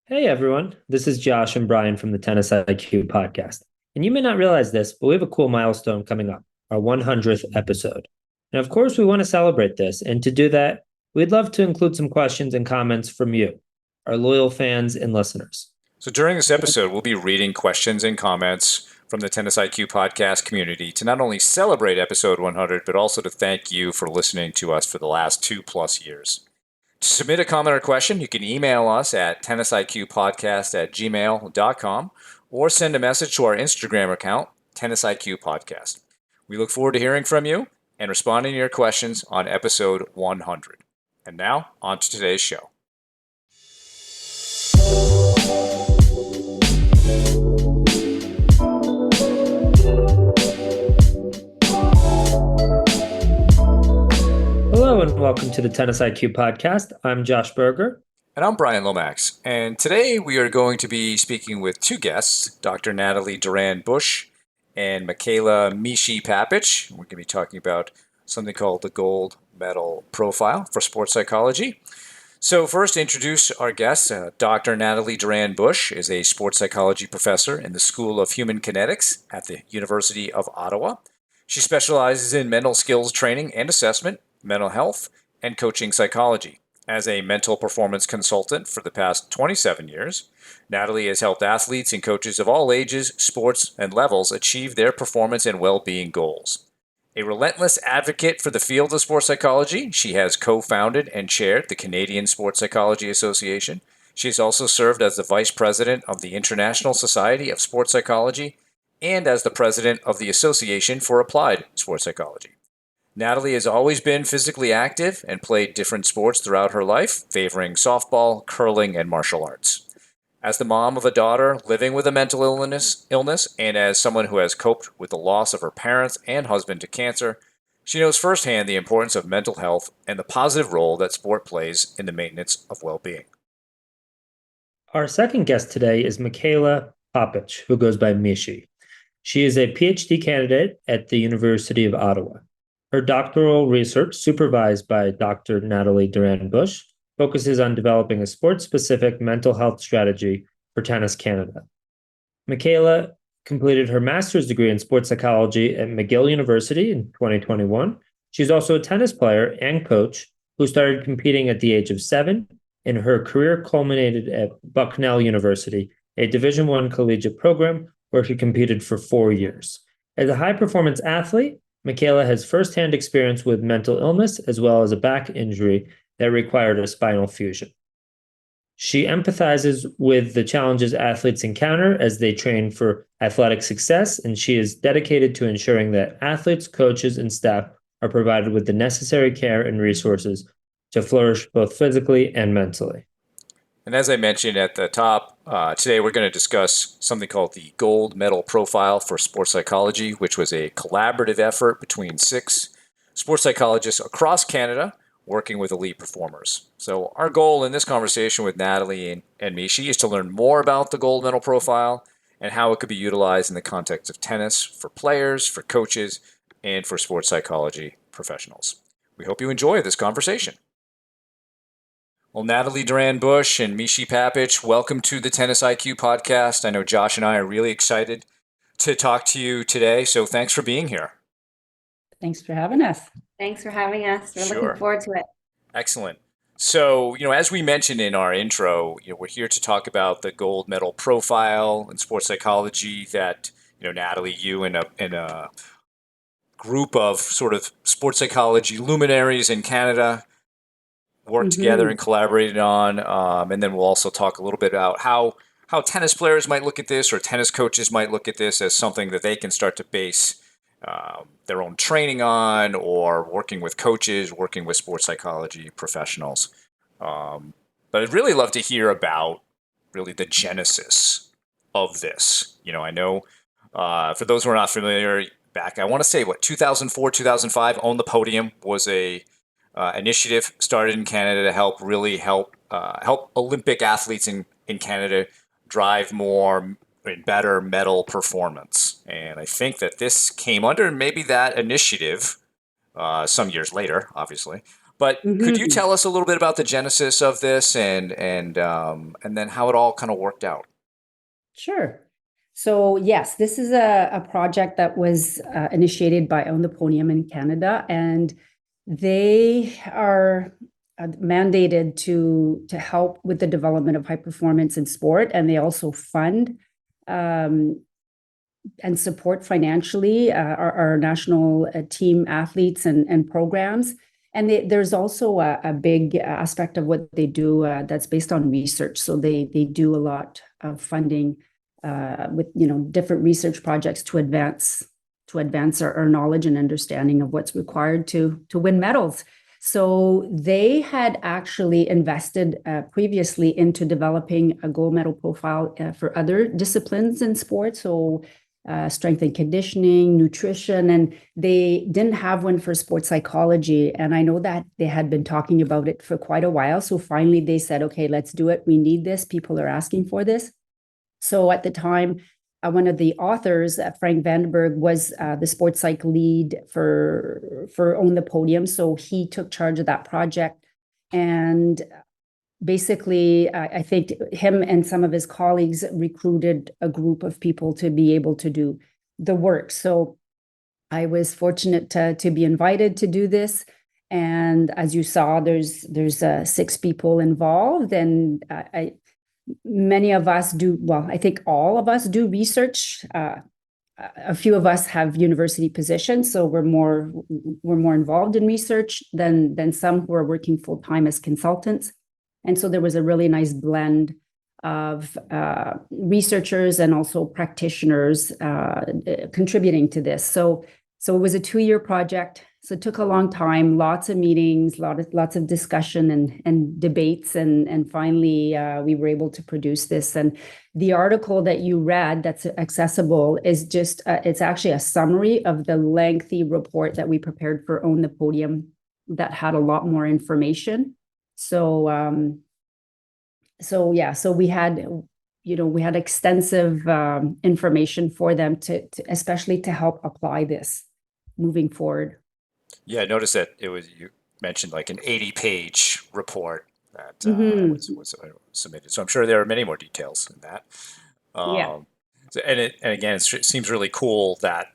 Hey everyone, this is Josh and Brian from the Tennis IQ podcast. And you may not realize this, but we have a cool milestone coming up, our 100th episode. And of course, we want to celebrate this. And to do that, we'd love to include some questions and comments from you, our loyal fans and listeners. So during this episode, we'll be reading questions and comments from the Tennis IQ podcast community to not only celebrate episode 100, but also to thank you for listening to us for the last 2+ years. To submit a comment or question, you can email us at tennisiqpodcast@gmail.com or send a message to our Instagram account, Tennis IQ Podcast. We look forward to hearing from you and responding to your questions on episode 100. And now, on to today's show. Hello and welcome to the Tennis IQ podcast. I'm Josh Berger. And I'm Brian Lomax. And today we are going to be speaking with two guests, Dr. Natalie Durand-Bush and Michaela Mishi-Papich. We're going to be talking about something called the gold medal profile for sports psychology. So first, to introduce our guests, Dr. Natalie Durand-Bush is a sports psychology professor in the School of Human Kinetics at the University of Ottawa. She specializes in mental skills training and assessment, mental health, and coaching psychology. As a mental performance consultant for the past 27 years, Natalie has helped athletes and coaches of all ages, sports, and levels achieve their performance and well-being goals. A relentless advocate for the field of sports psychology, she has co-founded and chaired the Canadian Sports Psychology Association. She has also served as the vice president of the International Society of Sports Psychology and as the president of the Association for Applied Sports Psychology. Natalie has always been physically active and played different sports throughout her life, favoring softball, curling, and martial arts. As the mom of a daughter living with a mental illness, and as someone who has coped with the loss of her parents and husband to cancer, she knows firsthand the importance of mental health and the positive role that sport plays in the maintenance of well-being. Our second guest today is Michaela Papich, who goes by Mishi. She is a PhD candidate at the University of Ottawa. Her doctoral research, supervised by Dr. Natalie Durand-Bush, focuses on developing a sports-specific mental health strategy for Tennis Canada. Michaela completed her master's degree in sports psychology at McGill University in 2021. She's also a tennis player and coach who started competing at the age of 7, and her career culminated at Bucknell University, a Division I collegiate program where she competed for 4 years. As a high-performance athlete, Michaela has firsthand experience with mental illness as well as a back injury that required a spinal fusion. She empathizes with the challenges athletes encounter as they train for athletic success, and she is dedicated to ensuring that athletes, coaches, and staff are provided with the necessary care and resources to flourish both physically and mentally. And as I mentioned at the top, today we're going to discuss something called the Gold Medal Profile for Sports Psychology, which was a collaborative effort between 6 sports psychologists across Canada working with elite performers. So our goal in this conversation with Natalie and Mishi is to learn more about the Gold Medal Profile and how it could be utilized in the context of tennis for players, for coaches, and for sports psychology professionals. We hope you enjoy this conversation. Well, Natalie Durand-Bush and Mishi Papich, welcome to the Tennis IQ podcast. I know Josh and I are really excited to talk to you today, so thanks for being here. Thanks for having us. Thanks for having us. We're Sure. looking forward to it. Excellent. So, as we mentioned in our intro, we're here to talk about the gold medal profile in sports psychology that, Natalie, you and a group of sort of sports psychology luminaries in Canada worked together and collaborated on. And then we'll also talk a little bit about how tennis players might look at this or tennis coaches might look at this as something that they can start to base their own training on, or working with coaches, working with sports psychology professionals. But I'd really love to hear about really the genesis of this. I know for those who are not familiar, back, I want to say 2004, 2005, Own the Podium was a initiative started in Canada to help Olympic athletes in Canada drive more and better medal performance. And I think that this came under maybe that initiative some years later, obviously. But could you Mhm. tell us a little bit about the genesis of this and then how it all kind of worked out? Sure. So yes, this is a project that was initiated by Own the Podium in Canada, and they are mandated to help with the development of high performance in sport, and they also fund um, and support financially our national team athletes and programs. And there's also a big aspect of what they do that's based on research. So they do a lot of funding with different research projects to advance our knowledge and understanding of what's required to win medals. So they had actually invested previously into developing a gold medal profile for other disciplines in sports. So strength and conditioning, nutrition, and they didn't have one for sports psychology. And I know that they had been talking about it for quite a while. So finally they said, okay, let's do it. We need this. People are asking for this. So at the time, one of the authors, Frank Vandenberg, was the sports psych lead for Own the Podium. So he took charge of that project. And basically, I think him and some of his colleagues recruited a group of people to be able to do the work. So I was fortunate to be invited to do this. And as you saw, there's 6 people involved, and many of us do, well, I think all of us do research. A few of us have university positions, so we're more involved in research than some who are working full time as consultants. And so there was a really nice blend of researchers and also practitioners contributing to this. So it was a 2-year project. So it took a long time, lots of meetings, lots of discussion and debates, and finally we were able to produce this. And the article that you read that's accessible is just it's actually a summary of the lengthy report that we prepared for Own the Podium that had a lot more information. So we had extensive information for them to especially to help apply this moving forward. Yeah, I noticed that you mentioned like an 80-page report that was submitted. So I'm sure there are many more details in that. Yeah. And again, it seems really cool that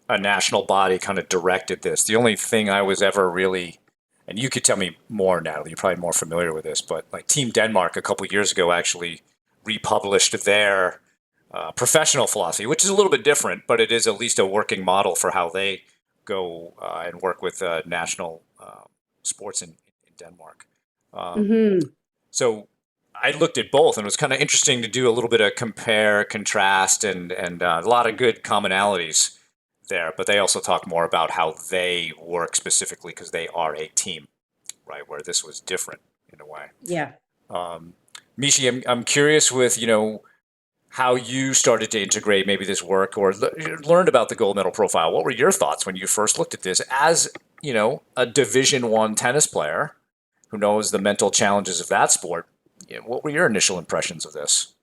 a national body kind of directed this. The only thing I was ever really, and you could tell me more, Natalie, you're probably more familiar with this, but like Team Denmark a couple of years ago actually republished their professional philosophy, which is a little bit different, but it is at least a working model for how they go and work with national sports in Denmark. So I looked at both, and it was kind of interesting to do a little bit of compare, contrast, and a lot of good commonalities there. But they also talk more about how they work specifically because they are a team, right? Where this was different in a way. Yeah. Mishi, I'm curious with how you started to integrate maybe this work or learned about the gold medal profile. What were your thoughts when you first looked at this as a Division I tennis player who knows the mental challenges of that sport? What were your initial impressions of this?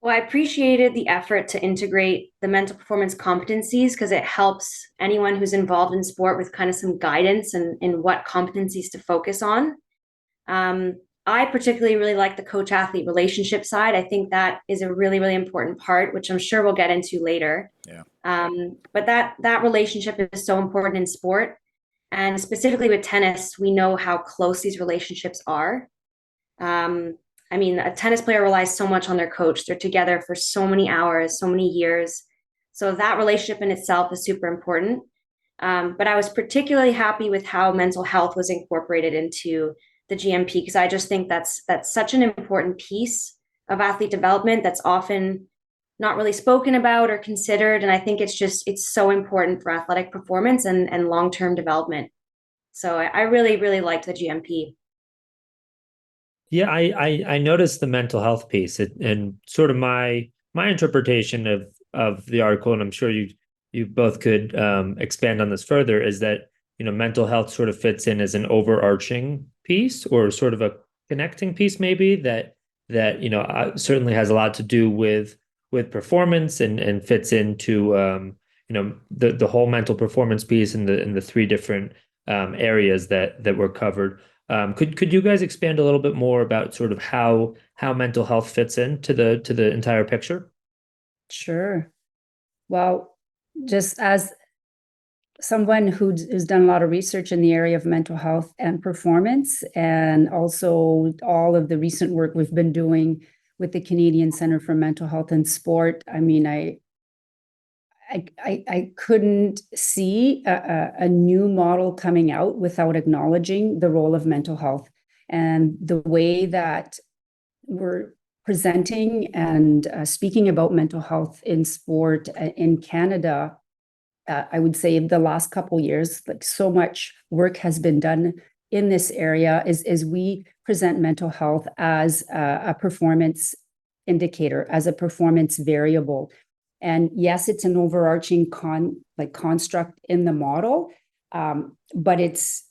Well, I appreciated the effort to integrate the mental performance competencies because it helps anyone who's involved in sport with kind of some guidance and in what competencies to focus on. I particularly really like the coach-athlete relationship side. I think that is a really, really important part, which I'm sure we'll get into later. Yeah. But that relationship is so important in sport. And specifically with tennis, we know how close these relationships are. I mean, a tennis player relies so much on their coach. They're together for so many hours, so many years. So that relationship in itself is super important. But I was particularly happy with how mental health was incorporated into the GMP because I just think that's such an important piece of athlete development that's often not really spoken about or considered. And I think it's so important for athletic performance and long-term development. So I really, really liked the GMP. Yeah, I noticed the mental health piece and sort of my interpretation of the article, and I'm sure you both could expand on this further, is that mental health sort of fits in as an overarching piece or sort of a connecting piece maybe that certainly has a lot to do with performance and fits into the whole mental performance piece and the 3 different areas that were covered. Could you guys expand a little bit more about sort of how mental health fits into the entire picture? Sure. Well, just as someone who's done a lot of research in the area of mental health and performance, and also all of the recent work we've been doing with the Canadian Center for Mental Health and Sport, I mean, I couldn't see a new model coming out without acknowledging the role of mental health and the way that we're presenting and speaking about mental health in sport in Canada. I would say the last couple years, like so much work has been done in this area is we present mental health as a performance indicator, as a performance variable. And yes, it's an overarching construct in the model, but it's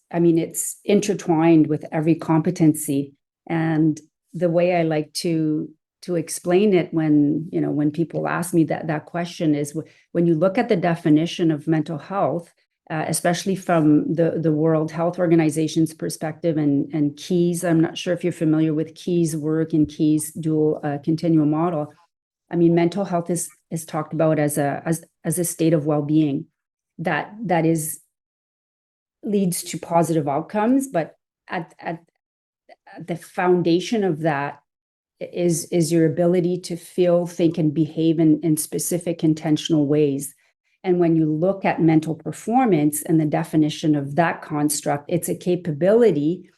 intertwined with every competency. And the way I like to explain it when people ask me that question is when you look at the definition of mental health, especially from the World Health Organization's perspective and Keyes. I'm not sure if you're familiar with Keyes' work and Keyes' dual continuum model. I mean, mental health is talked about as a state of well-being that leads to positive outcomes, but at the foundation of that is your ability to feel, think, and behave in specific intentional ways. And when you look at mental performance and the definition of that construct, it's a capability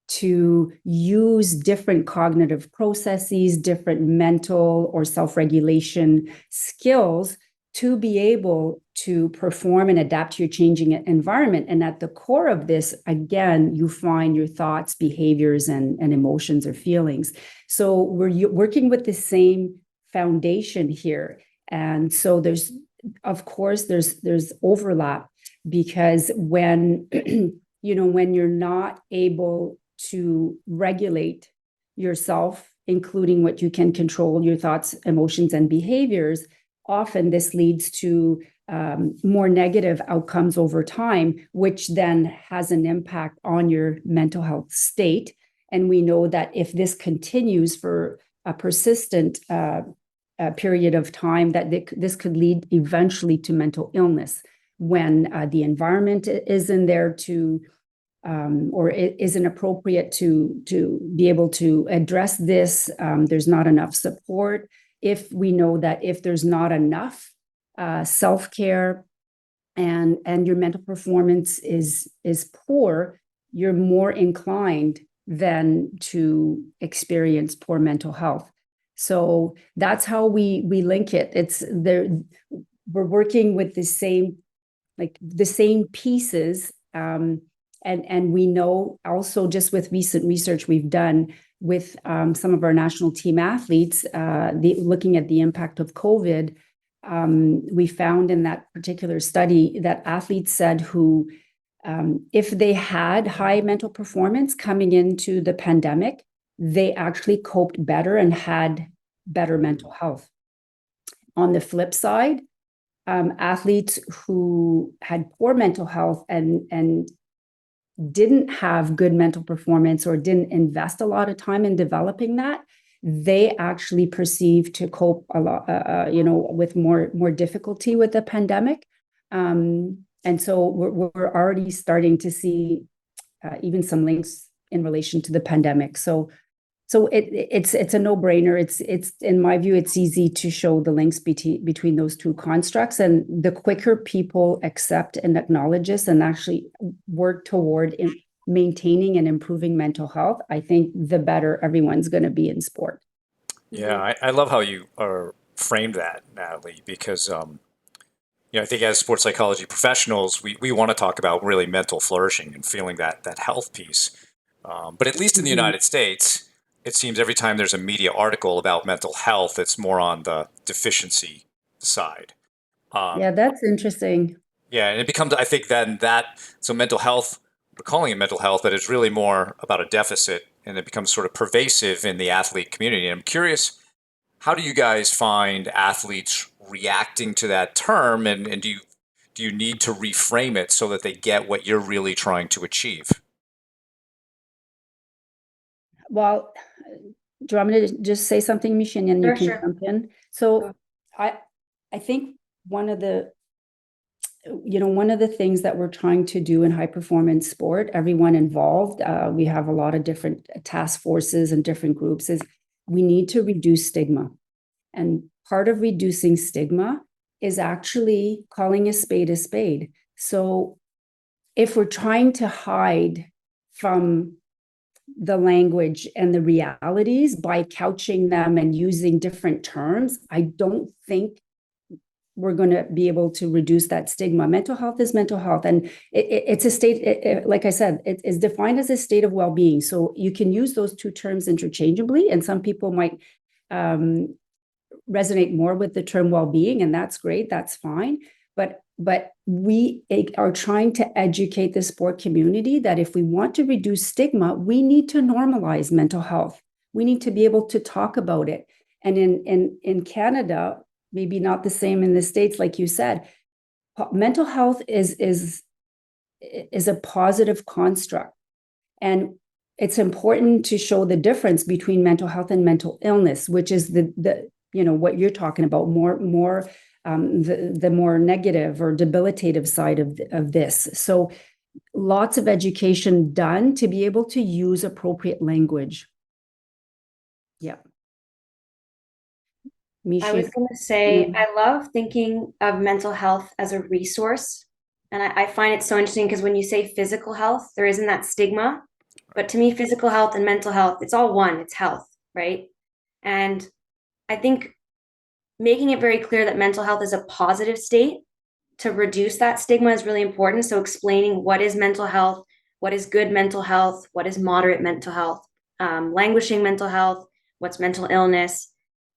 to use different cognitive processes, different mental or self-regulation skills to be able to perform and adapt to your changing environment. And at the core of this, again, you find your thoughts, behaviors, and emotions or feelings. So we're working with the same foundation here. And so there's overlap, because when when you're not able to regulate yourself, including what you can control, your thoughts, emotions, and behaviors, often this leads to more negative outcomes over time, which then has an impact on your mental health state. And we know that if this continues for a persistent period of time, that this could lead eventually to mental illness when the environment isn't there to or it isn't appropriate to be able to address this. There's not enough support. If we know that if there's not enough self-care and your mental performance is poor, you're more inclined then to experience poor mental health. So that's how we link it. It's there. We're working with the same pieces. And we know also, just with recent research we've done with some of our national team athletes, looking at the impact of COVID, we found in that particular study that athletes said who, if they had high mental performance coming into the pandemic, they actually coped better and had better mental health. On the flip side, athletes who had poor mental health and didn't have good mental performance or didn't invest a lot of time in developing that, they actually perceived to cope a lot, with more difficulty with the pandemic. And so we're already starting to see even some links in relation to the pandemic. So it's a no-brainer. It's in my view, it's easy to show the links between those two constructs. And the quicker people accept and acknowledge this and actually work toward maintaining and improving mental health, I think the better everyone's going to be in sport. Yeah, I love how you are framed that, Natalie, because I think as sports psychology professionals, we want to talk about really mental flourishing and feeling that health piece. But at least in the United States, it seems every time there's a media article about mental health, it's more on the deficiency side. Yeah, that's interesting. Yeah, and it becomes, I think, so mental health, we're calling it mental health, but it's really more about a deficit, and it becomes sort of pervasive in the athlete community. And I'm curious, how do you guys find athletes reacting to that term, and do do you need to reframe it so that they get what you're really trying to achieve? Well, do you want me to just say something, Michelle, and you can Sure. jump in? So I think one of the things that we're trying to do in high performance sport, everyone involved, we have a lot of different task forces and different groups, is we need to reduce stigma. And part of reducing stigma is actually calling a spade a spade. So if we're trying to hide from the language and the realities by couching them and using different terms, I don't think we're going to be able to reduce that stigma. Mental health is mental health, and it's a state, like I said, it is defined as a state of well-being. So you can use those two terms interchangeably, and some people might resonate more with the term well-being, and that's great, that's fine. But we are trying to educate the sport community that if we want to reduce stigma, we need to normalize mental health. We need to be able to talk about it. And in Canada, maybe not the same in the States, like you said, mental health is a positive construct. And it's important to show the difference between mental health and mental illness, which is the what you're talking about, more the more negative or debilitative side of this. So lots of education done to be able to use appropriate language. Yeah. I was going to say, I love thinking of mental health as a resource. And I find it so interesting because when you say physical health, there isn't that stigma. But to me, physical health and mental health, it's all one, it's health, right? And I think making it very clear that mental health is a positive state to reduce that stigma is really important. So explaining what is mental health, what is good mental health, what is moderate mental health, languishing mental health, what's mental illness.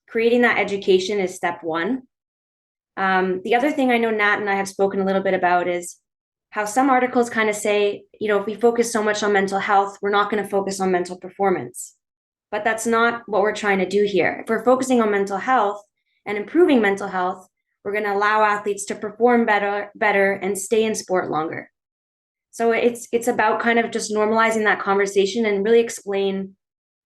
Creating that education is step one. The other thing I know Nat and I have spoken a little bit about is how some articles kind of say, if we focus so much on mental health, we're not going to focus on mental performance. But that's not what we're trying to do here. If we're focusing on mental health and improving mental health, we're going to allow athletes to perform better and stay in sport longer. So it's about kind of just normalizing that conversation and really explain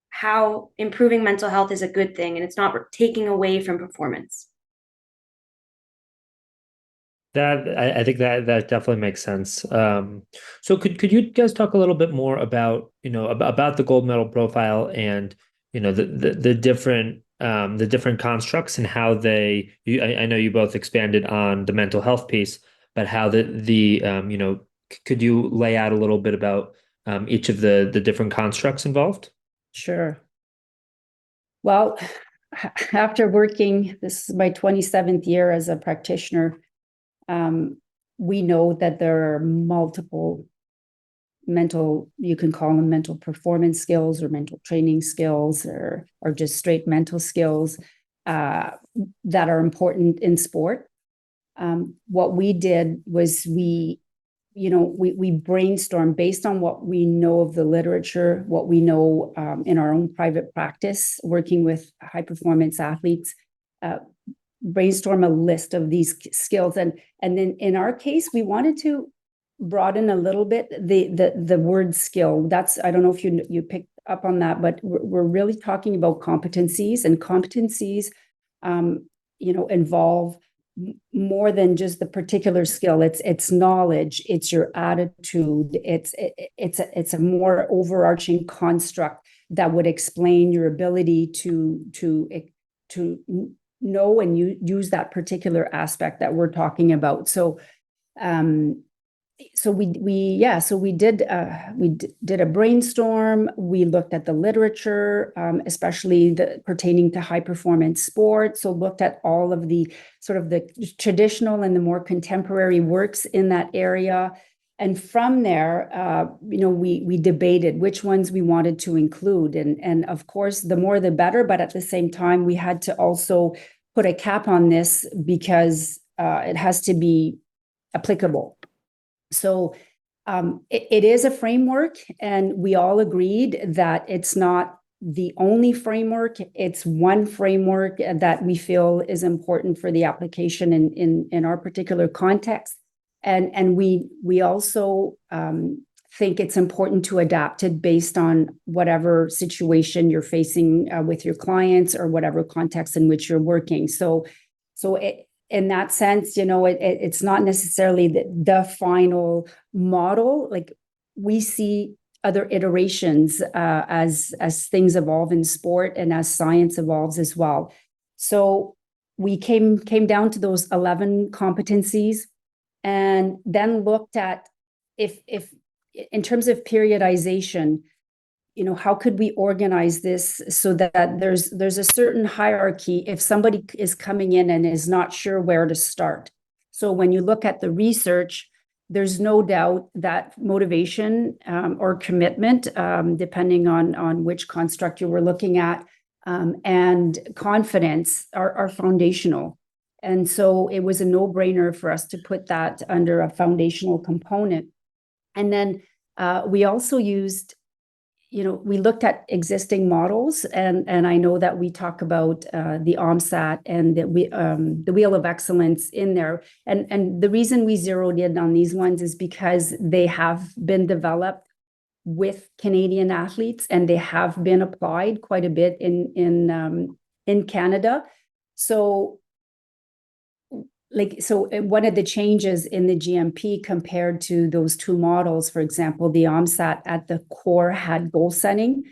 how improving mental health is a good thing and it's not taking away from performance. That I think that definitely makes sense. So could you guys talk a little bit more about about the gold medal profile and the different constructs and how I know you both expanded on the mental health piece, but how could you lay out a little bit about each of the different constructs involved? Sure. Well, after working, this is my 27th year as a practitioner, we know that there are multiple you can call them mental performance skills or mental training skills or just straight mental skills that are important in sport. What we did was we brainstormed based on what we know of the literature, what we know in our own private practice, working with high performance athletes, brainstorm a list of these skills. And then in our case, we wanted to broaden a little bit the word skill. I don't know if you picked up on that, but we're really talking about competencies, and competencies, involve more than just the particular skill. It's knowledge, it's your attitude, it's a more overarching construct that would explain your ability to know and use that particular aspect that we're talking about. So we did a brainstorm. We looked at the literature, especially pertaining to high performance sports. So looked at all of the sort of the traditional and the more contemporary works in that area. And from there, we debated which ones we wanted to include. And of course, the more the better. But at the same time, we had to also put a cap on this because it has to be applicable. So it is a framework, and we all agreed that it's not the only framework. It's one framework that we feel is important for the application in our particular context. And we also think it's important to adapt it based on whatever situation you're facing with your clients or whatever context in which you're working. So in that sense, it's not necessarily the final model. Like, we see other iterations as things evolve in sport and as science evolves as well. So we came down to those 11 competencies, and then looked at if in terms of periodization, how could we organize this so that there's a certain hierarchy if somebody is coming in and is not sure where to start. So when you look at the research, there's no doubt that motivation or commitment, depending on which construct you were looking at, and confidence are foundational. And so it was a no-brainer for us to put that under a foundational component. And then we also used, we looked at existing models, and I know that we talk about the OMSAT and the Wheel of Excellence in there. And the reason we zeroed in on these ones is because they have been developed with Canadian athletes, and they have been applied quite a bit in Canada. So one of the changes in the GMP compared to those two models, for example, the OMSAT at the core had goal setting.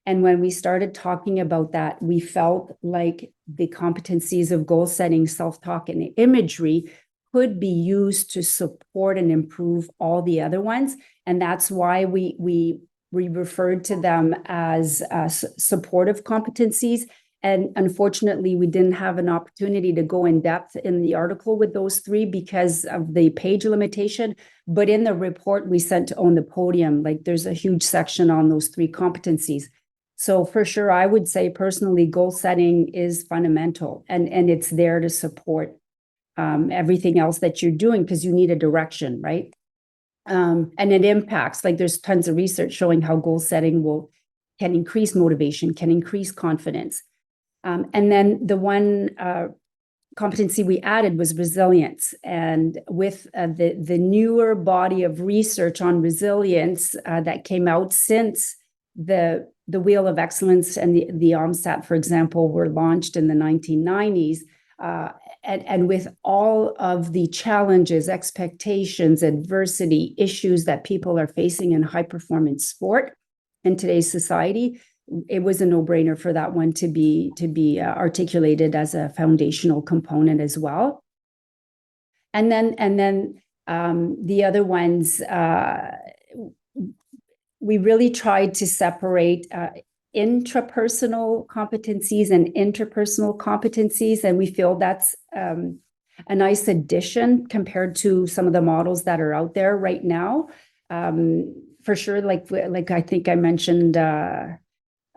And when we started talking about that, we felt like the competencies of goal setting, self-talk, and imagery could be used to support and improve all the other ones. And that's why we referred to them as supportive competencies. And unfortunately, we didn't have an opportunity to go in depth in the article with those three because of the page limitation. But in the report we sent to Own the Podium, there's a huge section on those three competencies. So for sure, I would say personally, goal setting is fundamental, and it's there to support everything else that you're doing, because you need a direction, right? And it impacts, there's tons of research showing how goal setting can increase motivation, can increase confidence. And then the one competency we added was resilience. And with the newer body of research on resilience that came out since the Wheel of Excellence and the OMSAT, for example, were launched in the 1990s, and with all of the challenges, expectations, adversity, issues that people are facing in high-performance sport in today's society, it was a no-brainer for that one to be articulated as a foundational component as well. And then the other ones, we really tried to separate intrapersonal competencies and interpersonal competencies, and we feel that's a nice addition compared to some of the models that are out there right now. For sure, like I think I mentioned.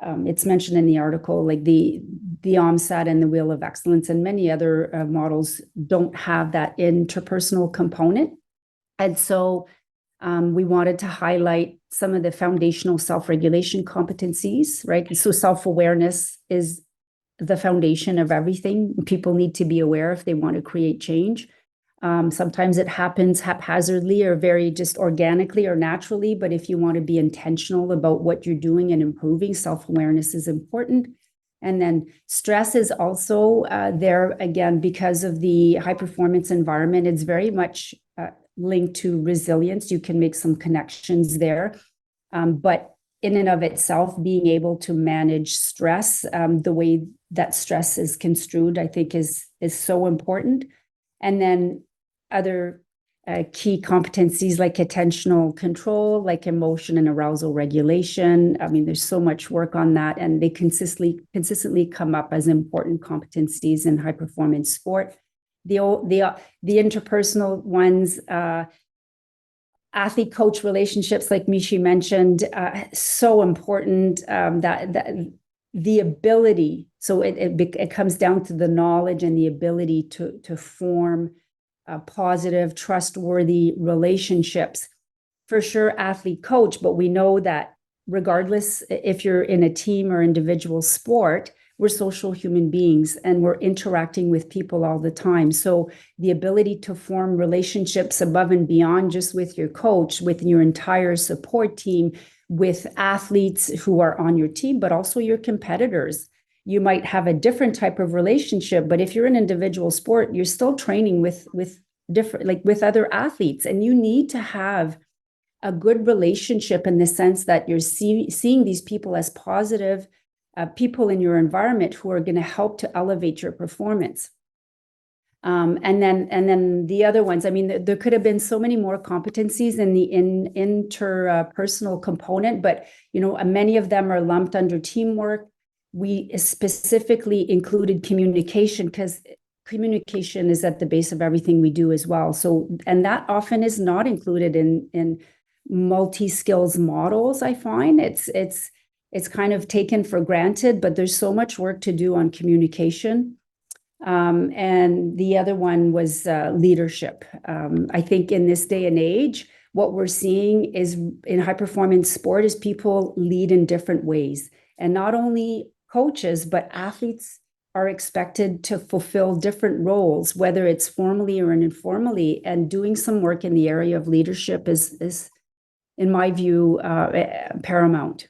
It's mentioned in the article, the OMSAT and the Wheel of Excellence and many other models don't have that interpersonal component. And so we wanted to highlight some of the foundational self-regulation competencies, right? So self-awareness is the foundation of everything. People need to be aware if they want to create change. Sometimes it happens haphazardly or very just organically or naturally, but if you want to be intentional about what you're doing and improving, self-awareness is important. And then stress is also there, again, because of the high-performance environment. It's very much linked to resilience. You can make some connections there. But in and of itself, being able to manage stress, the way that stress is construed, I think is so important. And then other key competencies like attentional control, like emotion and arousal regulation. I mean, there's so much work on that, and they consistently come up as important competencies in high performance sport. The interpersonal ones, athlete coach relationships, like Mishi mentioned, so important. That the ability, so it comes down to the knowledge and the ability to form positive, trustworthy relationships. For sure, athlete coach, but we know that regardless if you're in a team or individual sport, we're social human beings and we're interacting with people all the time. So the ability to form relationships above and beyond just with your coach, with your entire support team, with athletes who are on your team, but also your competitors. You might have a different type of relationship, but if you're an individual sport, you're still training with different, like with other athletes, and you need to have a good relationship in the sense that you're seeing these people as positive people in your environment who are going to help to elevate your performance. And then the other ones, I mean, there could have been so many more competencies in the interpersonal component, but many of them are lumped under teamwork. We specifically included communication because communication is at the base of everything we do as well. So, and that often is not included in multi-skills models. I find it's kind of taken for granted, but there's so much work to do on communication. And the other one was leadership. I think in this day and age, what we're seeing is in high performance sport is people lead in different ways. And not only coaches, but athletes are expected to fulfill different roles, whether it's formally or informally. And doing some work in the area of leadership is in my view, paramount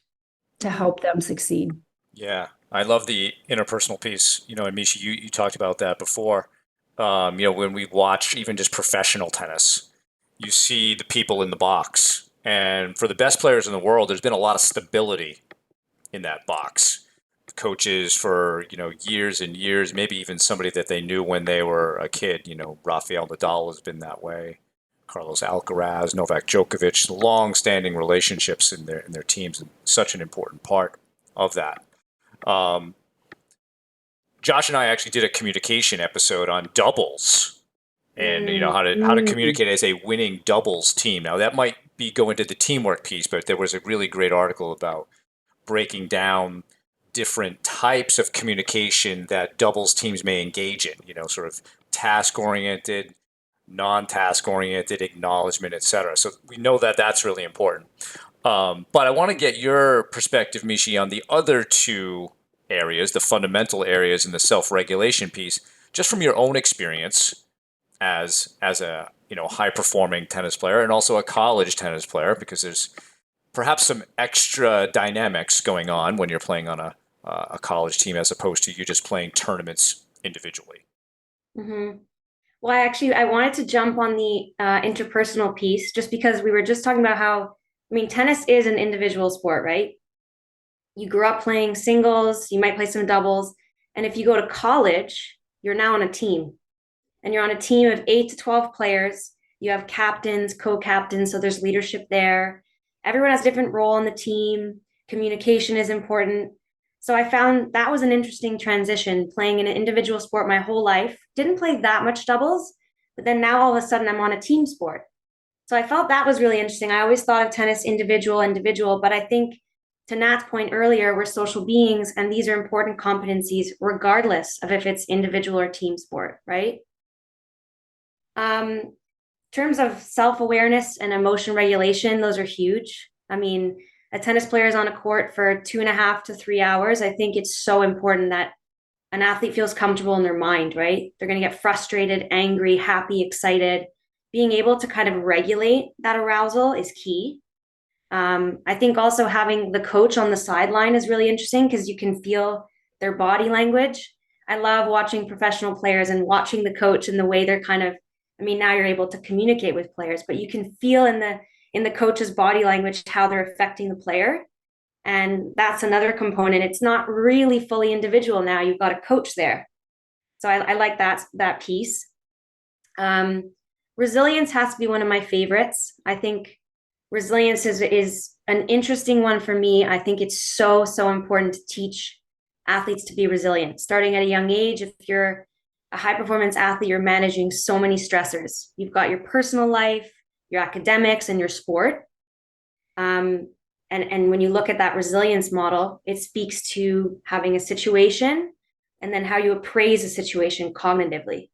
to help them succeed. Yeah, I love the interpersonal piece. And Mishi, you talked about that before. When we watch even just professional tennis, you see the people in the box. And for the best players in the world, there's been a lot of stability in that box. Coaches for, years and years, maybe even somebody that they knew when they were a kid. Rafael Nadal has been that way. Carlos Alcaraz, Novak Djokovic, long-standing relationships in their teams, and such an important part of that. Josh and I actually did a communication episode on doubles, and how to communicate as a winning doubles team. Now that might be go into the teamwork piece, but there was a really great article about breaking down different types of communication that doubles teams may engage in. Sort of task-oriented, non-task oriented, acknowledgement, etc. So we know that that's really important. But I want to get your perspective, Mishi, on the other two areas, the fundamental areas and the self-regulation piece, just from your own experience as a high-performing tennis player and also a college tennis player, because there's perhaps some extra dynamics going on when you're playing on a college team as opposed to you just playing tournaments individually. Mm-hmm. Well, I wanted to jump on the interpersonal piece just because we were just talking about how, tennis is an individual sport, right? You grew up playing singles, you might play some doubles. And if you go to college, you're now on a team. And you're on a team of 8 to 12 players. You have captains, co-captains, so there's leadership there. Everyone has a different role on the team. Communication is important. So I found that was an interesting transition, playing in an individual sport my whole life. Didn't play that much doubles, but then now all of a sudden I'm on a team sport. So I felt that was really interesting. I always thought of tennis individual, but I think to Nat's point earlier, we're social beings, and these are important competencies regardless of if it's individual or team sport, right? In terms of self-awareness and emotion regulation, those are huge. A tennis player is on a court for 2.5 to 3 hours. I think it's so important that an athlete feels comfortable in their mind, right? They're going to get frustrated, angry, happy, excited. Being able to kind of regulate that arousal is key. I think also having the coach on the sideline is really interesting because you can feel their body language. I love watching professional players and watching the coach and the way they're kind of, now you're able to communicate with players, but you can feel in the coach's body language how they're affecting the player. And that's another component. It's not really fully individual now. You've got a coach there. So I like that piece. Resilience has to be one of my favorites. I think resilience is an interesting one for me. I think it's so important to teach athletes to be resilient. Starting at a young age, if you're a high performance athlete, you're managing so many stressors. You've got your personal life, your academics, and your sport. And when you look at that resilience model, it speaks to having a situation and then how you appraise a situation cognitively.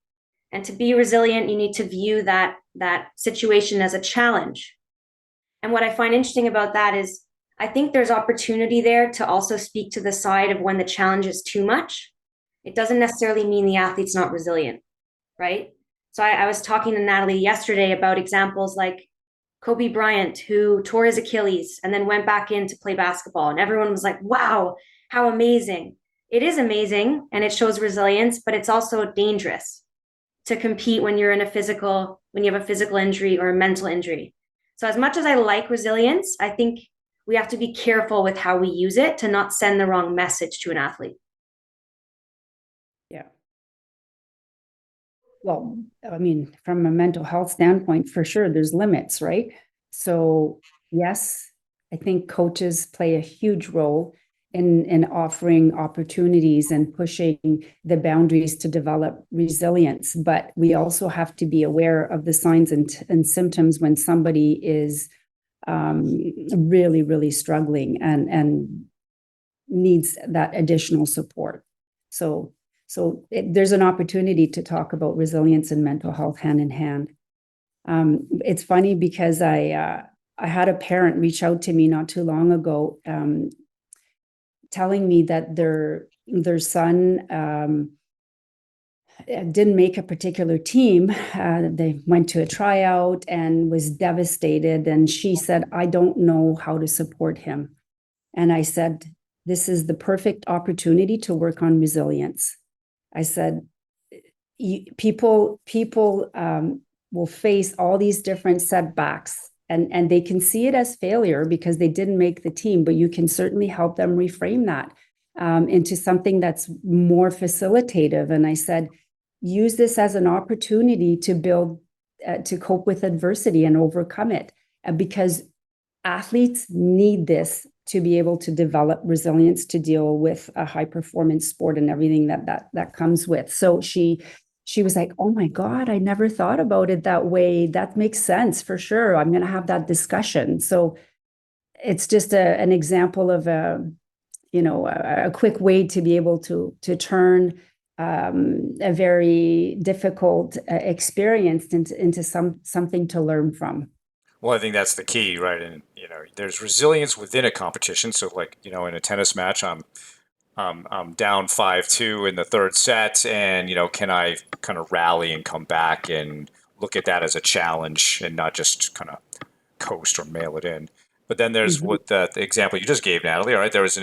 And to be resilient, you need to view that situation as a challenge. And what I find interesting about that is I think there's opportunity there to also speak to the side of when the challenge is too much. It doesn't necessarily mean the athlete's not resilient, right? So I was talking to Natalie yesterday about examples like Kobe Bryant, who tore his Achilles and then went back in to play basketball. And everyone was like, wow, how amazing. It is amazing and it shows resilience, but it's also dangerous to compete when you're in when you have a physical injury or a mental injury. So as much as I like resilience, I think we have to be careful with how we use it to not send the wrong message to an athlete. Yeah. Well, I mean, from a mental health standpoint, for sure, there's limits, right? So yes, I think coaches play a huge role in offering opportunities and pushing the boundaries to develop resilience. But we also have to be aware of the signs and symptoms when somebody is really, really struggling and needs that additional support. So there's an opportunity to talk about resilience and mental health hand in hand. It's funny because I had a parent reach out to me not too long ago, telling me that their son didn't make a particular team. They went to a tryout and was devastated. And she said, I don't know how to support him. And I said, this is the perfect opportunity to work on resilience. I said, people will face all these different setbacks and they can see it as failure because they didn't make the team, but you can certainly help them reframe that into something that's more facilitative. And I said, use this as an opportunity to build, to cope with adversity and overcome it, because athletes need this to be able to develop resilience to deal with a high performance sport and everything that comes with. So she was like, oh my God, I never thought about it that way. That makes sense for sure. I'm going to have that discussion. So it's just an example of a quick way to be able to turn a very difficult experience into something to learn from. Well, I think that's the key, right? And there's resilience within a competition. So, like in a tennis match, I'm down 5-2 in the third set, and can I kind of rally and come back and look at that as a challenge and not just kind of coast or mail it in. But then there's what the example you just gave, Natalie. All right, there was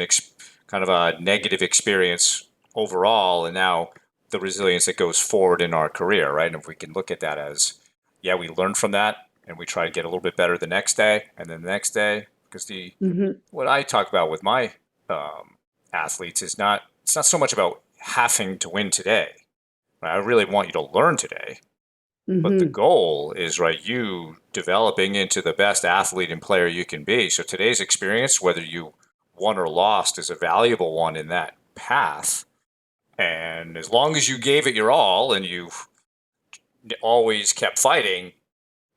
kind of a negative experience overall, and now the resilience that goes forward in our career, right? And if we can look at that as, yeah, we learned from that, and we try to get a little bit better the next day, and then the next day, because what I talk about with my athletes is it's not so much about having to win today. Right? I really want you to learn today, but the goal is, right, you developing into the best athlete and player you can be. So today's experience, whether you won or lost, is a valuable one in that path. And as long as you gave it your all and you always kept fighting,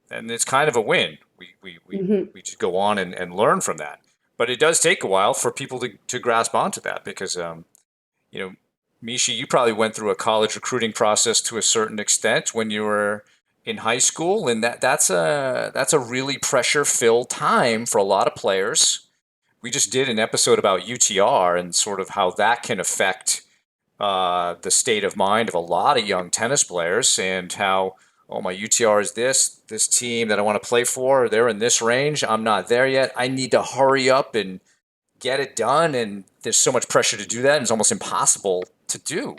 then it's kind of a win. We just go on and learn from that. But it does take a while for people to grasp onto that because, Mishi, you probably went through a college recruiting process to a certain extent when you were in high school, and that's a really pressure-filled time for a lot of players. We just did an episode about UTR and sort of how that can affect the state of mind of a lot of young tennis players, and how, oh, my UTR is this team that I want to play for, they're in this range, I'm not there yet, I need to hurry up and get it done, and there's so much pressure to do that, and it's almost impossible to do,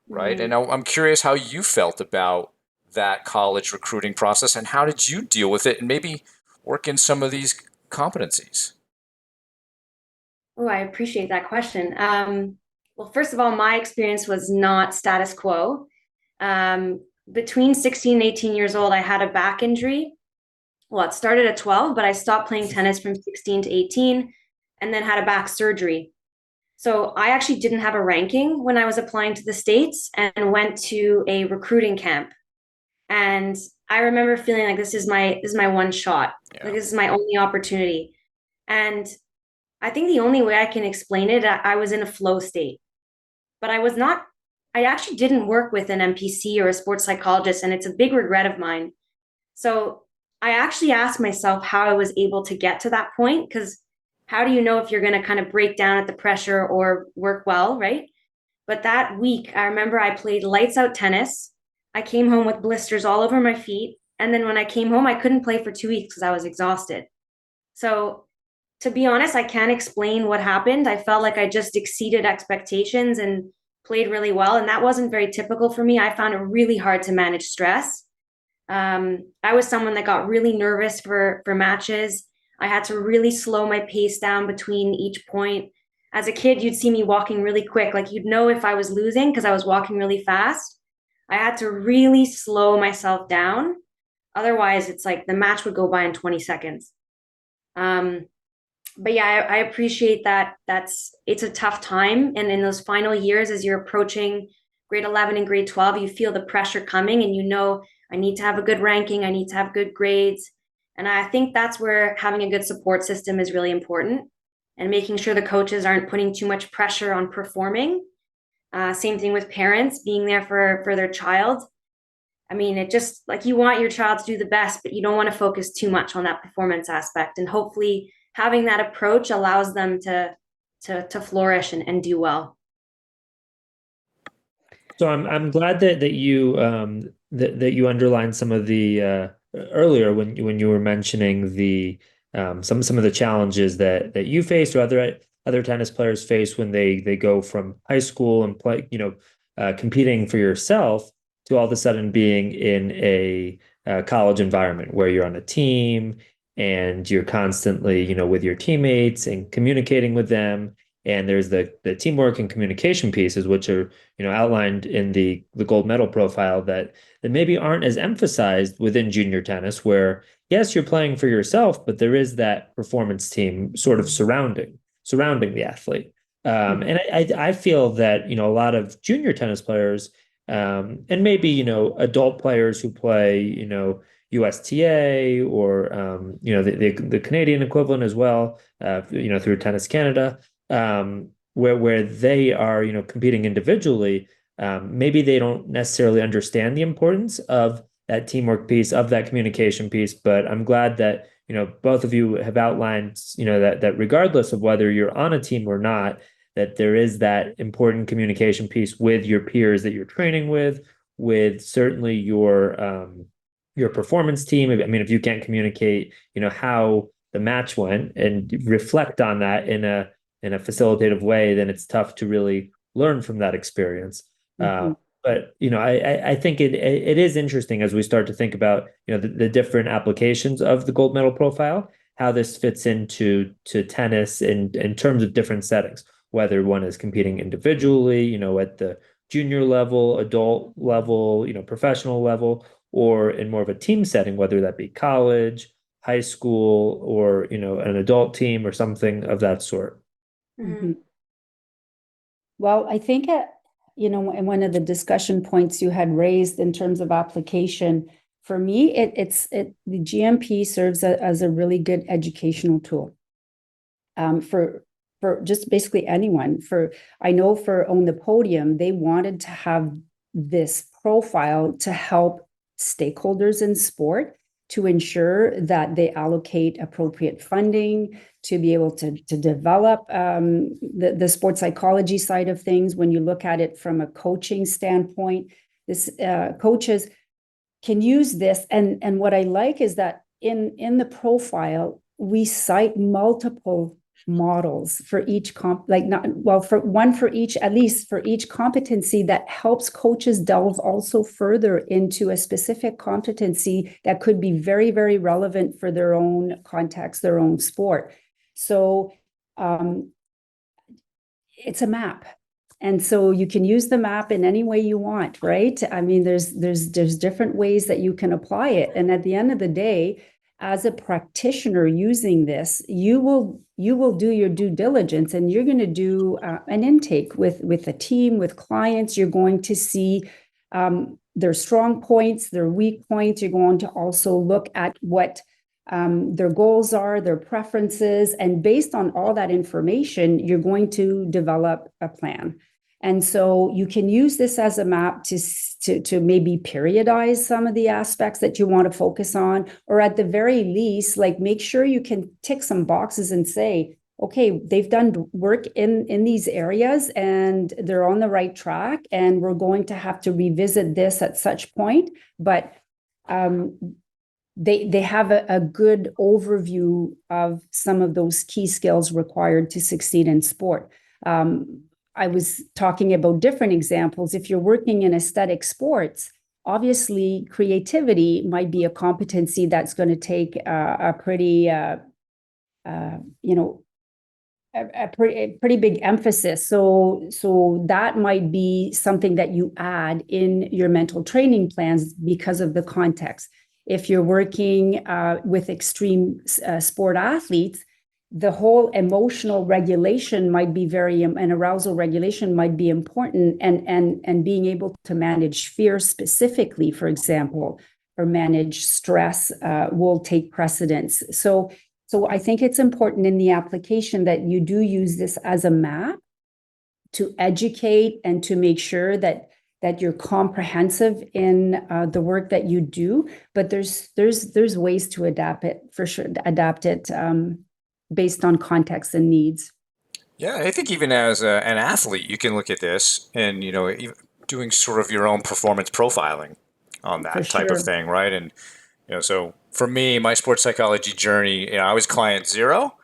right? And I'm curious how you felt about that college recruiting process, and how did you deal with it and maybe work in some of these competencies? Oh, I appreciate that question. Well, first of all, my experience was not status quo. Between 16 and 18 years old, I had a back injury. Well, it started at 12, but I stopped playing tennis from 16 to 18 and then had a back surgery. So I actually didn't have a ranking when I was applying to the States and went to a recruiting camp. And I remember feeling like this is my one shot. Yeah. Like this is my only opportunity. And I think the only way I can explain it, I was in a flow state. But I actually didn't work with an MPC or a sports psychologist, and it's a big regret of mine. So I actually asked myself how I was able to get to that point, because how do you know if you're going to kind of break down at the pressure or work well, right? But that week, I remember I played lights out tennis. I came home with blisters all over my feet. And then when I came home, I couldn't play for 2 weeks because I was exhausted. So, to be honest, I can't explain what happened. I felt like I just exceeded expectations and played really well. And that wasn't very typical for me. I found it really hard to manage stress. I was someone that got really nervous for matches. I had to really slow my pace down between each point. As a kid, you'd see me walking really quick, like you'd know if I was losing because I was walking really fast. I had to really slow myself down. Otherwise, it's like the match would go by in 20 seconds. But yeah, I appreciate that. It's a tough time. And in those final years, as you're approaching grade 11 and grade 12, you feel the pressure coming and you know, I need to have a good ranking. I need to have good grades. And I think that's where having a good support system is really important and making sure the coaches aren't putting too much pressure on performing. Same thing with parents being there for their child. I mean, it just like you want your child to do the best, but you don't want to focus too much on that performance aspect. And hopefully having that approach allows them to flourish and do well. So I'm glad that you that you underlined some of the earlier when you were mentioning the some of the challenges that you faced or other tennis players face when they go from high school and play, competing for yourself to all of a sudden being in a college environment where you're on a team and you're constantly, with your teammates and communicating with them. And there's the teamwork and communication pieces, which are, outlined in the gold medal profile that maybe aren't as emphasized within junior tennis, where yes, you're playing for yourself, but there is that performance team sort of surrounding the athlete. And I feel that, a lot of junior tennis players, and maybe, adult players who play, USTA or the Canadian equivalent as well, through Tennis Canada, where they are, competing individually. Maybe they don't necessarily understand the importance of that teamwork piece, of that communication piece. But I'm glad that, both of you have outlined, that regardless of whether you're on a team or not, that there is that important communication piece with your peers that you're training with certainly your performance team. I mean, if you can't communicate, how the match went and reflect on that in a facilitative way, then it's tough to really learn from that experience. But I think it is interesting as we start to think about the different applications of the gold medal profile, how this fits into tennis in terms of different settings, whether one is competing individually, at the junior level, adult level, professional level, or in more of a team setting, whether that be college, high school, or an adult team or something of that sort. Mm-hmm. Well, I think, and one of the discussion points you had raised in terms of application, for me, the GMP serves as a really good educational tool for just basically anyone. I know for On the Podium, they wanted to have this profile to help stakeholders in sport to ensure that they allocate appropriate funding to be able to develop the sports psychology side of things. When you look at it from a coaching standpoint, this coaches can use this. And what I like is that in the profile, we cite multiple models for each at least for each competency that helps coaches delve also further into a specific competency that could be very, very relevant for their own context, their own sport. So it's a map. And so you can use the map in any way you want, right? I mean, there's different ways that you can apply it. And at the end of the day, as a practitioner using this, you will do your due diligence, and you're going to do an intake with a team, with clients. You're going to see their strong points, their weak points. You're going to also look at what their goals are, their preferences, and based on all that information, you're going to develop a plan. And so you can use this as a map to maybe periodize some of the aspects that you want to focus on, or at the very least, like make sure you can tick some boxes and say, okay, they've done work in these areas and they're on the right track, and we're going to have to revisit this at such point. But they have a good overview of some of those key skills required to succeed in sport. I was talking about different examples. If you're working in aesthetic sports, obviously creativity might be a competency that's going to take a pretty pretty big emphasis. So that might be something that you add in your mental training plans because of the context. If you're working with extreme sport athletes, the whole emotional regulation might be and arousal regulation might be important, and being able to manage fear specifically, for example, or manage stress will take precedence. So I think it's important in the application that you do use this as a map to educate and to make sure that you're comprehensive in the work that you do. But there's ways to adapt it, for sure, based on context and needs. Yeah, I think even as an athlete, you can look at this and, doing sort of your own performance profiling on For that type of sure. thing, right? And, so for me, my sports psychology journey, I was client zero.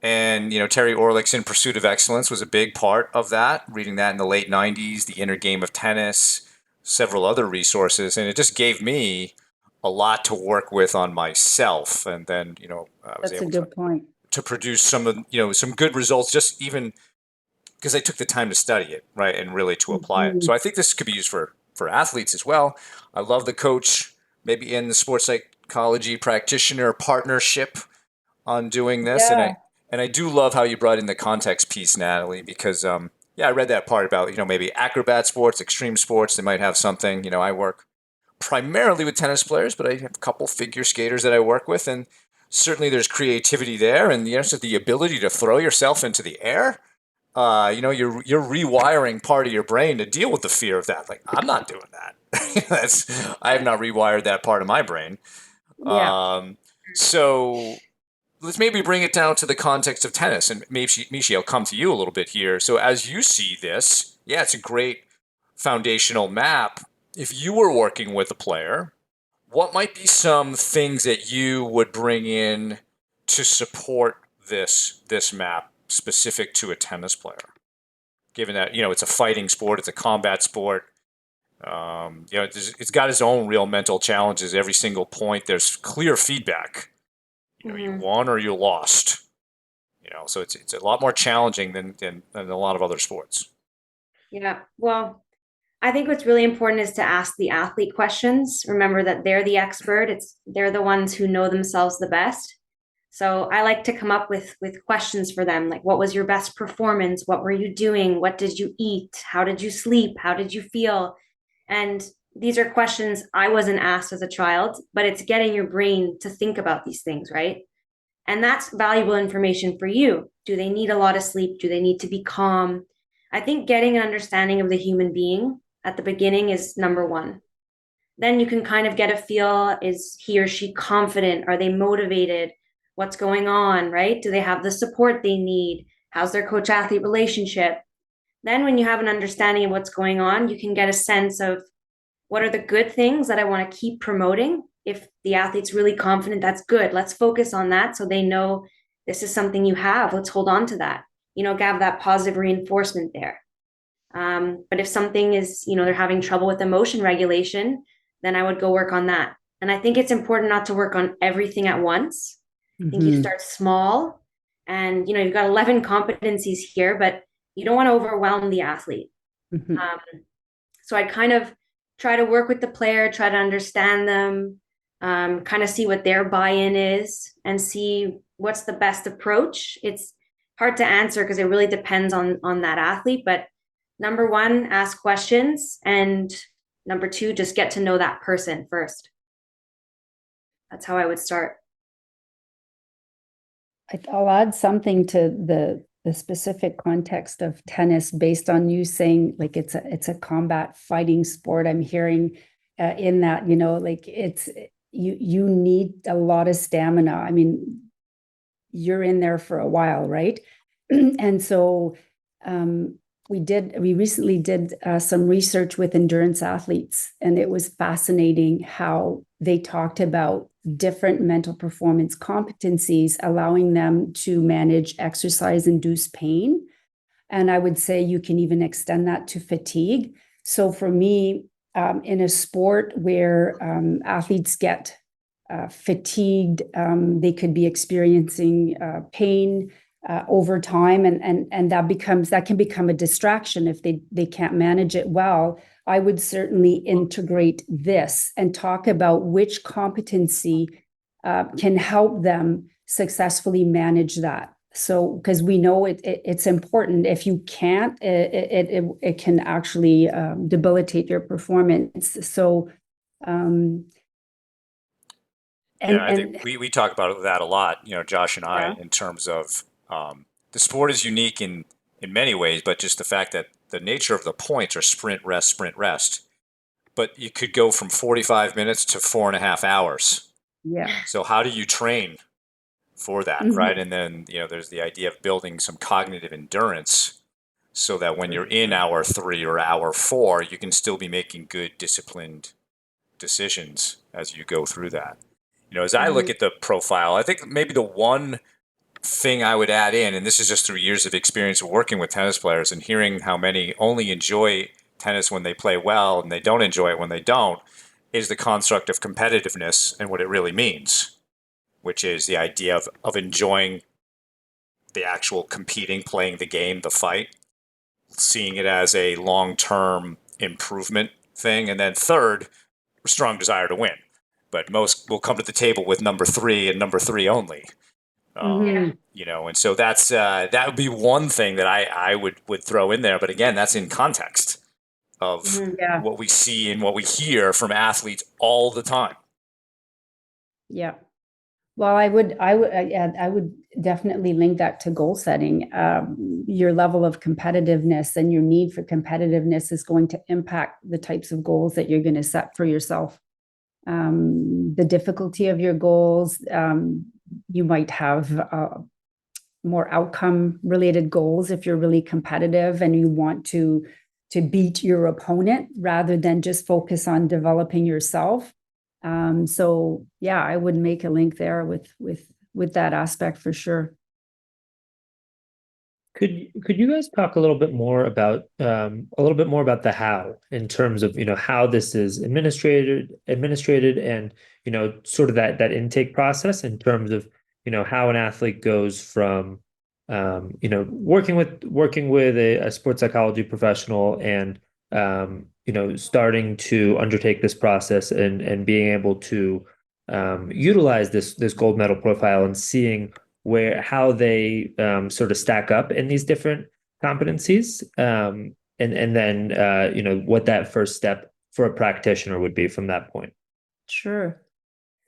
And, Terry Orlick's In Pursuit of Excellence was a big part of that, reading that in the late 90s, The Inner Game of Tennis, several other resources. And it just gave me a lot to work with on myself. And then, I was That's a able good point. to produce some good results, just even because I took the time to study it, right, and really to apply it. So I think this could be used for athletes as well. I love the coach, maybe in the sports psychology practitioner partnership on doing this, Yeah. and I do love how you brought in the context piece, Natalie, because I read that part about maybe acrobat sports, extreme sports, they might have something. I work primarily with tennis players, but I have a couple figure skaters that I work with, and certainly there's creativity there, and the ability to throw yourself into the air. You're rewiring part of your brain to deal with the fear of that. Like, I'm not doing that. I have not rewired that part of my brain. Yeah. So let's maybe bring it down to the context of tennis, and maybe Mishi, I'll come to you a little bit here. So as you see this, yeah, it's a great foundational map. If you were working with a player, what might be some things that you would bring in to support this map specific to a tennis player? Given that it's a fighting sport, it's a combat sport. It's got its own real mental challenges. Every single point, there's clear feedback. You won or you lost. So it's a lot more challenging than a lot of other sports. Yeah. Well, I think what's really important is to ask the athlete questions. Remember that they're the expert. They're the ones who know themselves the best. So I like to come up with questions for them, like, what was your best performance? What were you doing? What did you eat? How did you sleep? How did you feel? And these are questions I wasn't asked as a child, but it's getting your brain to think about these things, right? And that's valuable information for you. Do they need a lot of sleep? Do they need to be calm? I think getting an understanding of the human being at the beginning is number one. Then you can kind of get a feel, is he or she confident? Are they motivated? What's going on, right? Do they have the support they need? How's their coach athlete relationship? Then when you have an understanding of what's going on, you can get a sense of what are the good things that I want to keep promoting. If the athlete's really confident, that's good. Let's focus on that so they know this is something you have. Let's hold on to that. Have that positive reinforcement there. But if something is, they're having trouble with emotion regulation, then I would go work on that. And I think it's important not to work on everything at once. I think you start small, and you've got 11 competencies here, but you don't want to overwhelm the athlete. So I kind of try to work with the player, try to understand them, kind of see what their buy-in is, and see what's the best approach. It's hard to answer because it really depends on that athlete. But number one, ask questions, and number two, just get to know that person first. That's how I would start. I'll add something to the specific context of tennis based on you saying like it's a combat fighting sport. I'm hearing in that, like it's you need a lot of stamina. I mean, you're in there for a while, right? And so we recently did some research with endurance athletes, and it was fascinating how they talked about different mental performance competencies, allowing them to manage exercise-induced pain. And I would say you can even extend that to fatigue. So for me, in a sport where athletes get fatigued, they could be experiencing pain over time, and that can become a distraction if they can't manage it well. I would certainly integrate this and talk about which competency can help them successfully manage that. So, because we know it's important. If you can't, it can actually debilitate your performance. So, I think we talk about that a lot, Josh and I, Yeah. in terms of the sport is unique in many ways, but just the fact that the nature of the points are sprint, rest. But you could go from 45 minutes to 4.5 hours. Yeah. So how do you train for that, Mhm. right? And then, there's the idea of building some cognitive endurance so that when you're in hour 3 or hour 4, you can still be making good, disciplined decisions as you go through that. As I look Mhm. at the profile, I think maybe the one thing I would add in, and this is just through years of experience working with tennis players and hearing how many only enjoy tennis when they play well and they don't enjoy it when they don't, is the construct of competitiveness and what it really means, which is the idea of enjoying the actual competing, playing the game, the fight, seeing it as a long-term improvement thing. And then third, a strong desire to win. But most will come to the table with number 3 and number 3 only. Mhm. And so that would be one thing that I would throw in there. But again, that's in context of Yeah. what we see and what we hear from athletes all the time. Yeah. Well, I would definitely link that to goal setting. Your level of competitiveness and your need for competitiveness is going to impact the types of goals that you're going to set for yourself. The difficulty of your goals, you might have more outcome related goals if you're really competitive and you want to beat your opponent rather than just focus on developing yourself. So yeah, I would make a link there with that aspect for sure. Could you guys talk a little bit more about the how in terms of how this is administrated and sort of that intake process in terms of how an athlete goes from working with a sports psychology professional and starting to undertake this process and being able to utilize this gold medal profile and seeing how they sort of stack up in these different competencies, and then what that first step for a practitioner would be from that point. Sure.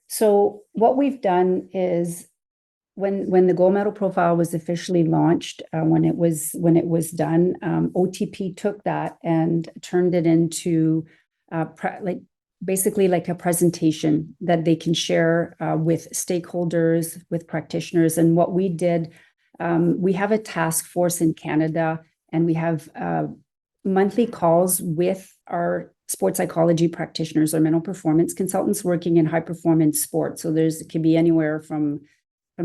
So what we've done is when the gold medal profile was officially launched, when it was done, OTP took that and turned it into basically like a presentation that they can share with stakeholders, with practitioners. And what we did, we have a task force in Canada, and we have monthly calls with our sports psychology practitioners or mental performance consultants working in high performance sports. So it could be anywhere from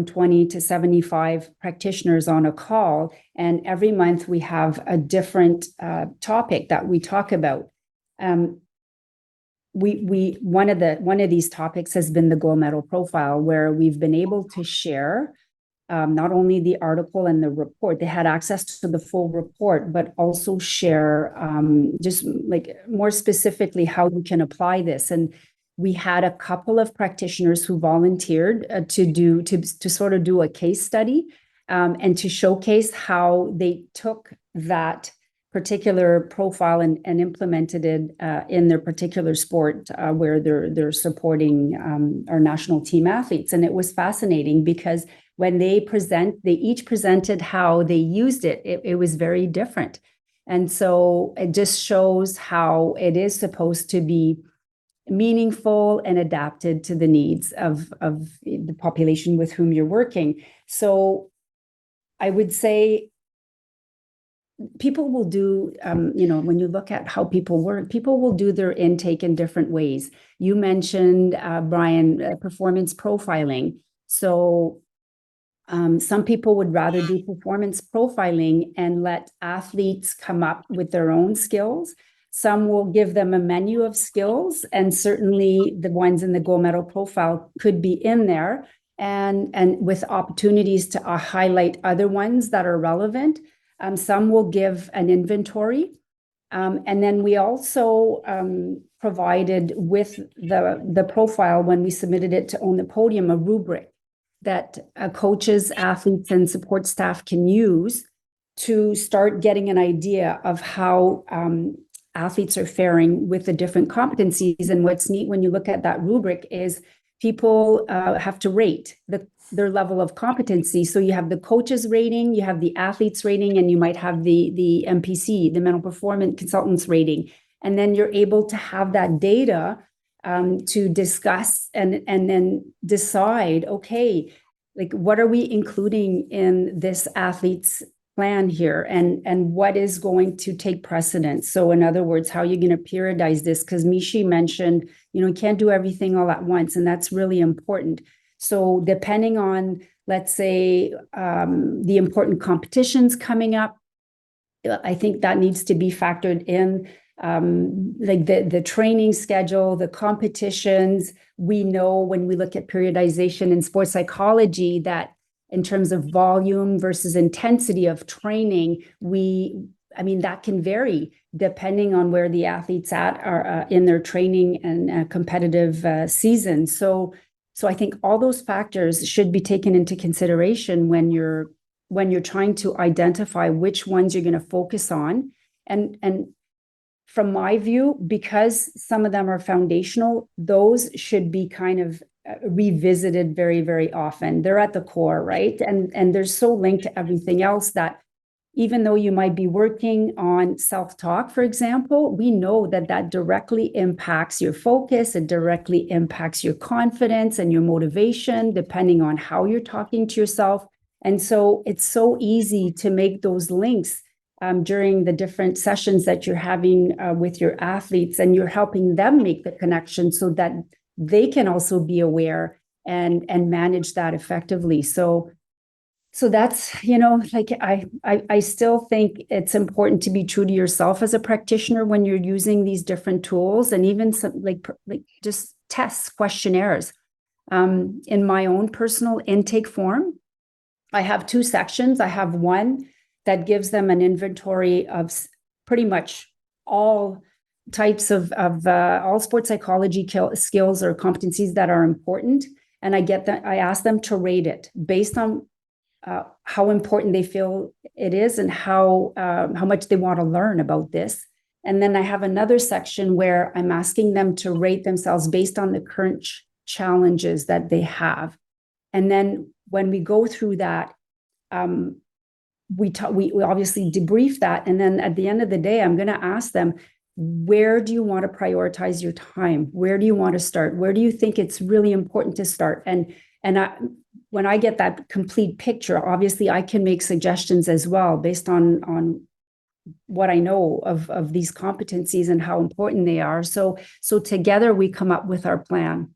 20 to 75 practitioners on a call. And every month we have a different topic that we talk about. One of these topics has been the gold medal profile, where we've been able to share not only the article and the report, they had access to the full report, but also share just like more specifically how you can apply this. And we had a couple of practitioners who volunteered to sort of do a case study and to showcase how they took that particular profile and implemented it in their particular sport where they're supporting our national team athletes. And it was fascinating because when they each presented how they used it. It was very different. And so it just shows how it is supposed to be meaningful and adapted to the needs of the population with whom you're working. So I would say people will do, when you look at how people work, people will do their intake in different ways. You mentioned, Brian, performance profiling. So some people would rather do performance profiling and let athletes come up with their own skills. Some will give them a menu of skills, and certainly the ones in the gold medal profile could be in there, and with opportunities to highlight other ones that are relevant. Some will give an inventory. And then we also provided with the profile, when we submitted it to Own the Podium, a rubric that coaches, athletes, and support staff can use to start getting an idea of how athletes are faring with the different competencies. And what's neat when you look at that rubric is people have to rate their level of competency. So you have the coach's rating, you have the athlete's rating, and you might have the MPC, the mental performance consultant's rating. And then you're able to have that data to discuss and then decide, okay, like what are we including in this athlete's plan here, and what is going to take precedence? So in other words, how are you going to periodize this? Because Mishi mentioned, you can't do everything all at once, and that's really important. So depending on, let's say, the important competitions coming up, I think that needs to be factored in. Like the training schedule, the competitions. We know when we look at periodization in sports psychology that in terms of volume versus intensity of training, that can vary depending on where the athletes are in their training and competitive season. So I think all those factors should be taken into consideration when you're trying to identify which ones you're going to focus on. And from my view, because some of them are foundational, those should be kind of revisited very, very often. They're at the core, right? And they're so linked to everything else that even though you might be working on self-talk, for example, we know that directly impacts your focus, it directly impacts your confidence and your motivation, depending on how you're talking to yourself. And so it's so easy to make those links during the different sessions that you're having with your athletes, and you're helping them make the connection so that they can also be aware and manage that effectively. So that's, like I still think it's important to be true to yourself as a practitioner when you're using these different tools, and even some like just tests, questionnaires. In my own personal intake form, I have two sections. I have one that gives them an inventory of pretty much all types of all sports psychology skills or competencies that are important. And I ask them to rate it based on how important they feel it is and how much they want to learn about this. And then I have another section where I'm asking them to rate themselves based on the current challenges that they have. And then when we go through that, we obviously debrief that. And then at the end of the day, I'm going to ask them, where do you want to prioritize your time? Where do you want to start? Where do you think it's really important to start? And when I get that complete picture, obviously I can make suggestions as well based on what I know of these competencies and how important they are. So together we come up with our plan.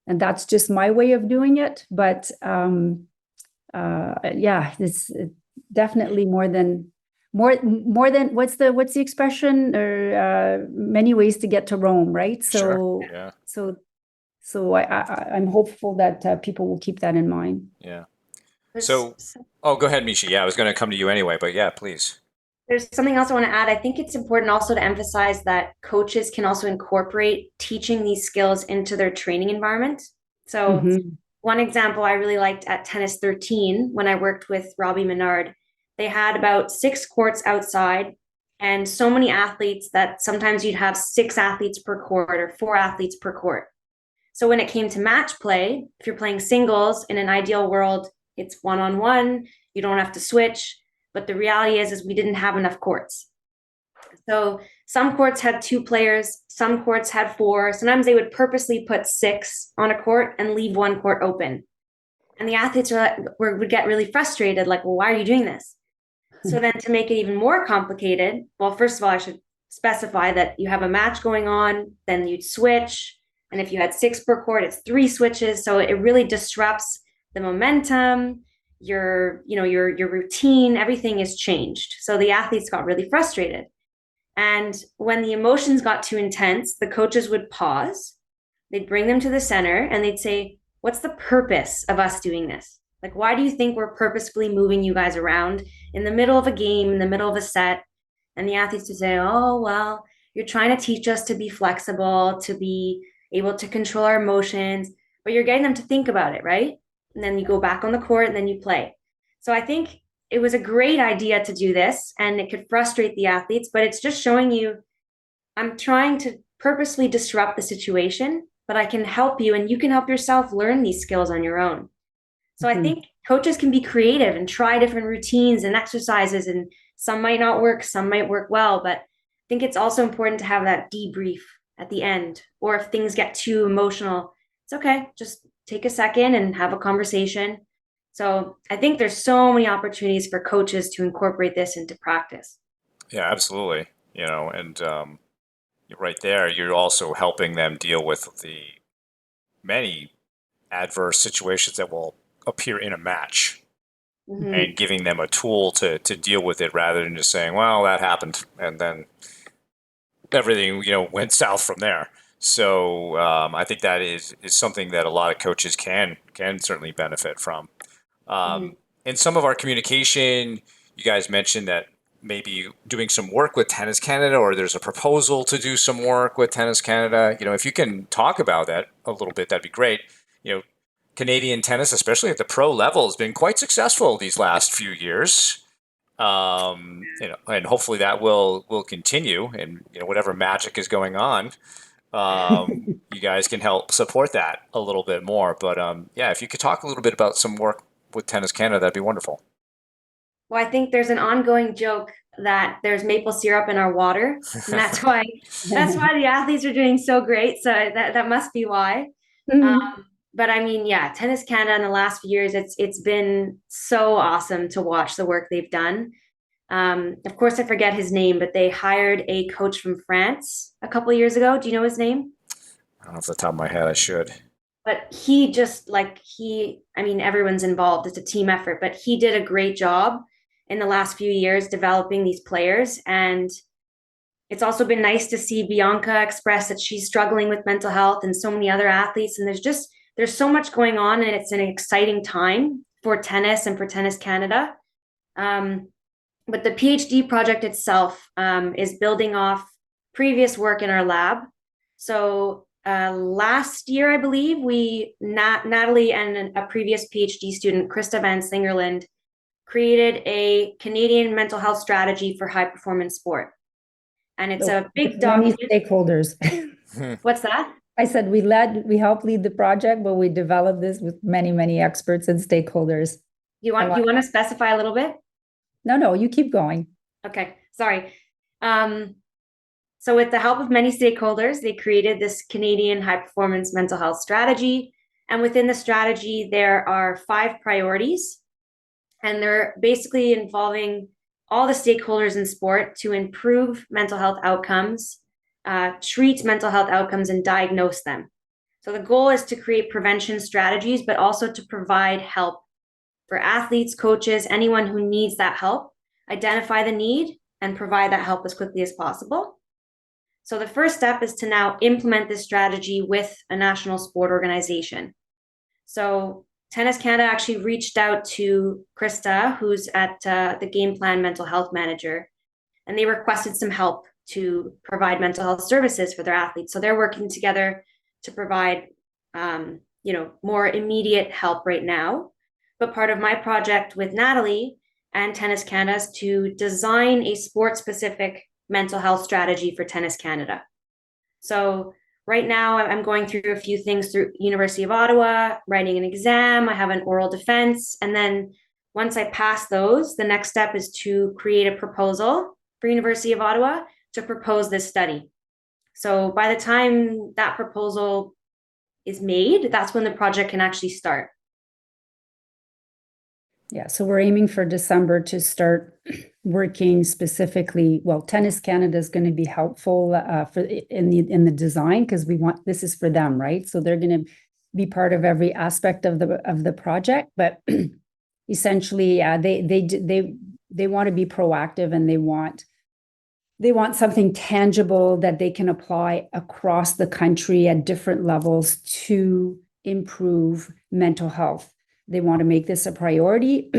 And that's just my way of doing it. But it's definitely more than what's the expression, or many ways to get to Rome, right? So sure. Yeah. So I'm hopeful that people will keep that in mind. Yeah. So, go ahead, Mishi. Yeah, I was going to come to you anyway, but yeah, please. There's something else I want to add. I think it's important also to emphasize that coaches can also incorporate teaching these skills into their training environment. So one example I really liked at Tennis 13, when I worked with Robbie Menard, they had about 6 courts outside and so many athletes that sometimes you'd have 6 athletes per court or 4 athletes per court. So when it came to match play, if you're playing singles, in an ideal world, it's one-on-one, you don't have to switch. But the reality is we didn't have enough courts. So some courts had 2 players, some courts had 4. Sometimes they would purposely put 6 on a court and leave 1 court open. And the athletes would get really frustrated, like, well, why are you doing this? So then to make it even more complicated, well, first of all, I should specify that you have a match going on, then you'd switch. And if you had 6 per court, it's 3 switches. So it really disrupts the momentum, your routine, everything is changed. So the athletes got really frustrated. And when the emotions got too intense, the coaches would pause, they'd bring them to the center and they'd say, what's the purpose of us doing this? Like, why do you think we're purposefully moving you guys around in the middle of a game, in the middle of a set? And the athletes would say, oh, well, you're trying to teach us to be flexible, to be able to control our emotions, but you're getting them to think about it, right? And then you go back on the court and then you play. So I think it was a great idea to do this, and it could frustrate the athletes, but it's just showing you I'm trying to purposely disrupt the situation, but I can help you and you can help yourself learn these skills on your own. So I think coaches can be creative and try different routines and exercises, and some might not work, some might work well, but I think it's also important to have that debrief at the end. Or if things get too emotional, it's okay, just take a second and have a conversation. So I think there's so many opportunities for coaches to incorporate this into practice. Yeah, absolutely. And right there, you're also helping them deal with the many adverse situations that will appear in a match and giving them a tool to deal with it rather than just saying, well, that happened. And then everything, went south from there. So I think that is something that a lot of coaches can certainly benefit from. In some of our communication, you guys mentioned that maybe doing some work with Tennis Canada, or there's a proposal to do some work with Tennis Canada. If you can talk about that a little bit, that'd be great. Canadian tennis, especially at the pro level, has been quite successful these last few years. And hopefully that will continue, and whatever magic is going on, you guys can help support that a little bit more. But yeah, if you could talk a little bit about some work with Tennis Canada, that'd be wonderful. Well, I think there's an ongoing joke that there's maple syrup in our water, and that's why the athletes are doing so great. So that must be why. But I mean, yeah, Tennis Canada in the last few years, it's been so awesome to watch the work they've done. Of course, I forget his name, but they hired a coach from France a couple of years ago. Do you know his name? I don't know off the top of my head. I should. But he just I mean, everyone's involved. It's a team effort, but he did a great job in the last few years developing these players. And it's also been nice to see Bianca express that she's struggling with mental health, and so many other athletes. And there's so much going on, and it's an exciting time for tennis and for Tennis Canada. But the PhD project itself is building off previous work in our lab. So last year, I believe, Natalie and a previous PhD student, Krista Van Singerland, created a Canadian mental health strategy for high performance sport. And it's a big document. Many stakeholders. What's that? I said we helped lead the project, but we developed this with many, many experts and stakeholders. You want to specify a little bit? No, you keep going. Okay, sorry. So with the help of many stakeholders, they created this Canadian high performance mental health strategy. And within the strategy, there are 5 priorities, and they're basically involving all the stakeholders in sport to improve mental health outcomes, treat mental health outcomes, and diagnose them. So the goal is to create prevention strategies, but also to provide help for athletes, coaches, anyone who needs that help, identify the need and provide that help as quickly as possible. So the first step is to now implement this strategy with a national sport organization. So Tennis Canada actually reached out to Krista, who's at the Game Plan Mental Health Manager, and they requested some help to provide mental health services for their athletes. So they're working together to provide, more immediate help right now. But part of my project with Natalie and Tennis Canada is to design a sport-specific mental health strategy for Tennis Canada. So right now I'm going through a few things through University of Ottawa, writing an exam, I have an oral defense, and then once I pass those, the next step is to create a proposal for University of Ottawa to propose this study. So by the time that proposal is made, that's when the project can actually start. Yeah, so we're aiming for December to start working specifically. Well, Tennis Canada is going to be helpful for in the design, because this is for them, right? So they're going to be part of every aspect of the project. But essentially, they want to be proactive, and they want something tangible that they can apply across the country at different levels to improve mental health. They want to make this a priority.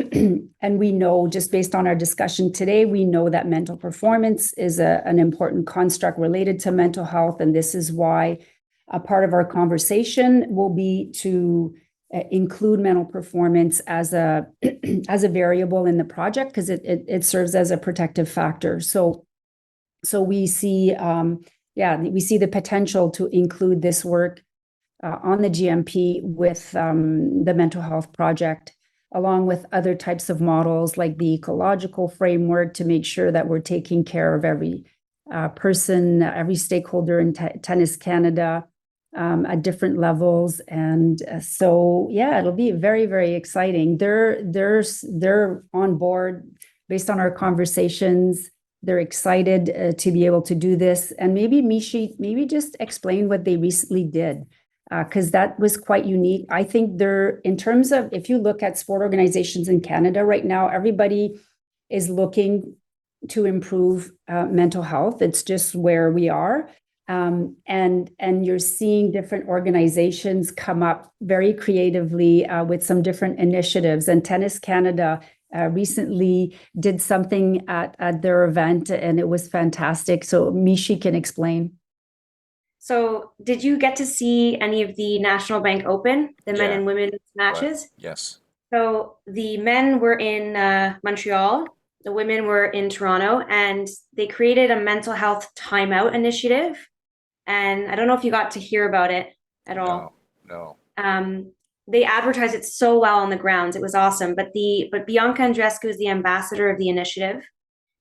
And we know, just based on our discussion today, we know that mental performance is an important construct related to mental health. And this is why a part of our conversation will be to include mental performance as a variable in the project, because it serves as a protective factor. So we see, we see the potential to include this work on the GMP with the mental health project, along with other types of models like the ecological framework, to make sure that we're taking care of every person, every stakeholder in Tennis Canada at different levels. And it'll be very, very exciting. They're on board based on our conversations. They're excited to be able to do this. And maybe Mishi, just explain what they recently did, because that was quite unique. I think in terms of, if you look at sport organizations in Canada right now, everybody is looking to improve mental health. It's just where we are. And you're seeing different organizations come up very creatively with some different initiatives. And Tennis Canada recently did something at their event, and it was fantastic. So Mishi can explain. So did you get to see any of the National Bank Open, the men and women's matches? Right. Yes. So the men were in Montreal, the women were in Toronto, and they created a mental health timeout initiative. And I don't know if you got to hear about it at all. No. They advertised it so well on the grounds. It was awesome. But Bianca Andreescu is the ambassador of the initiative.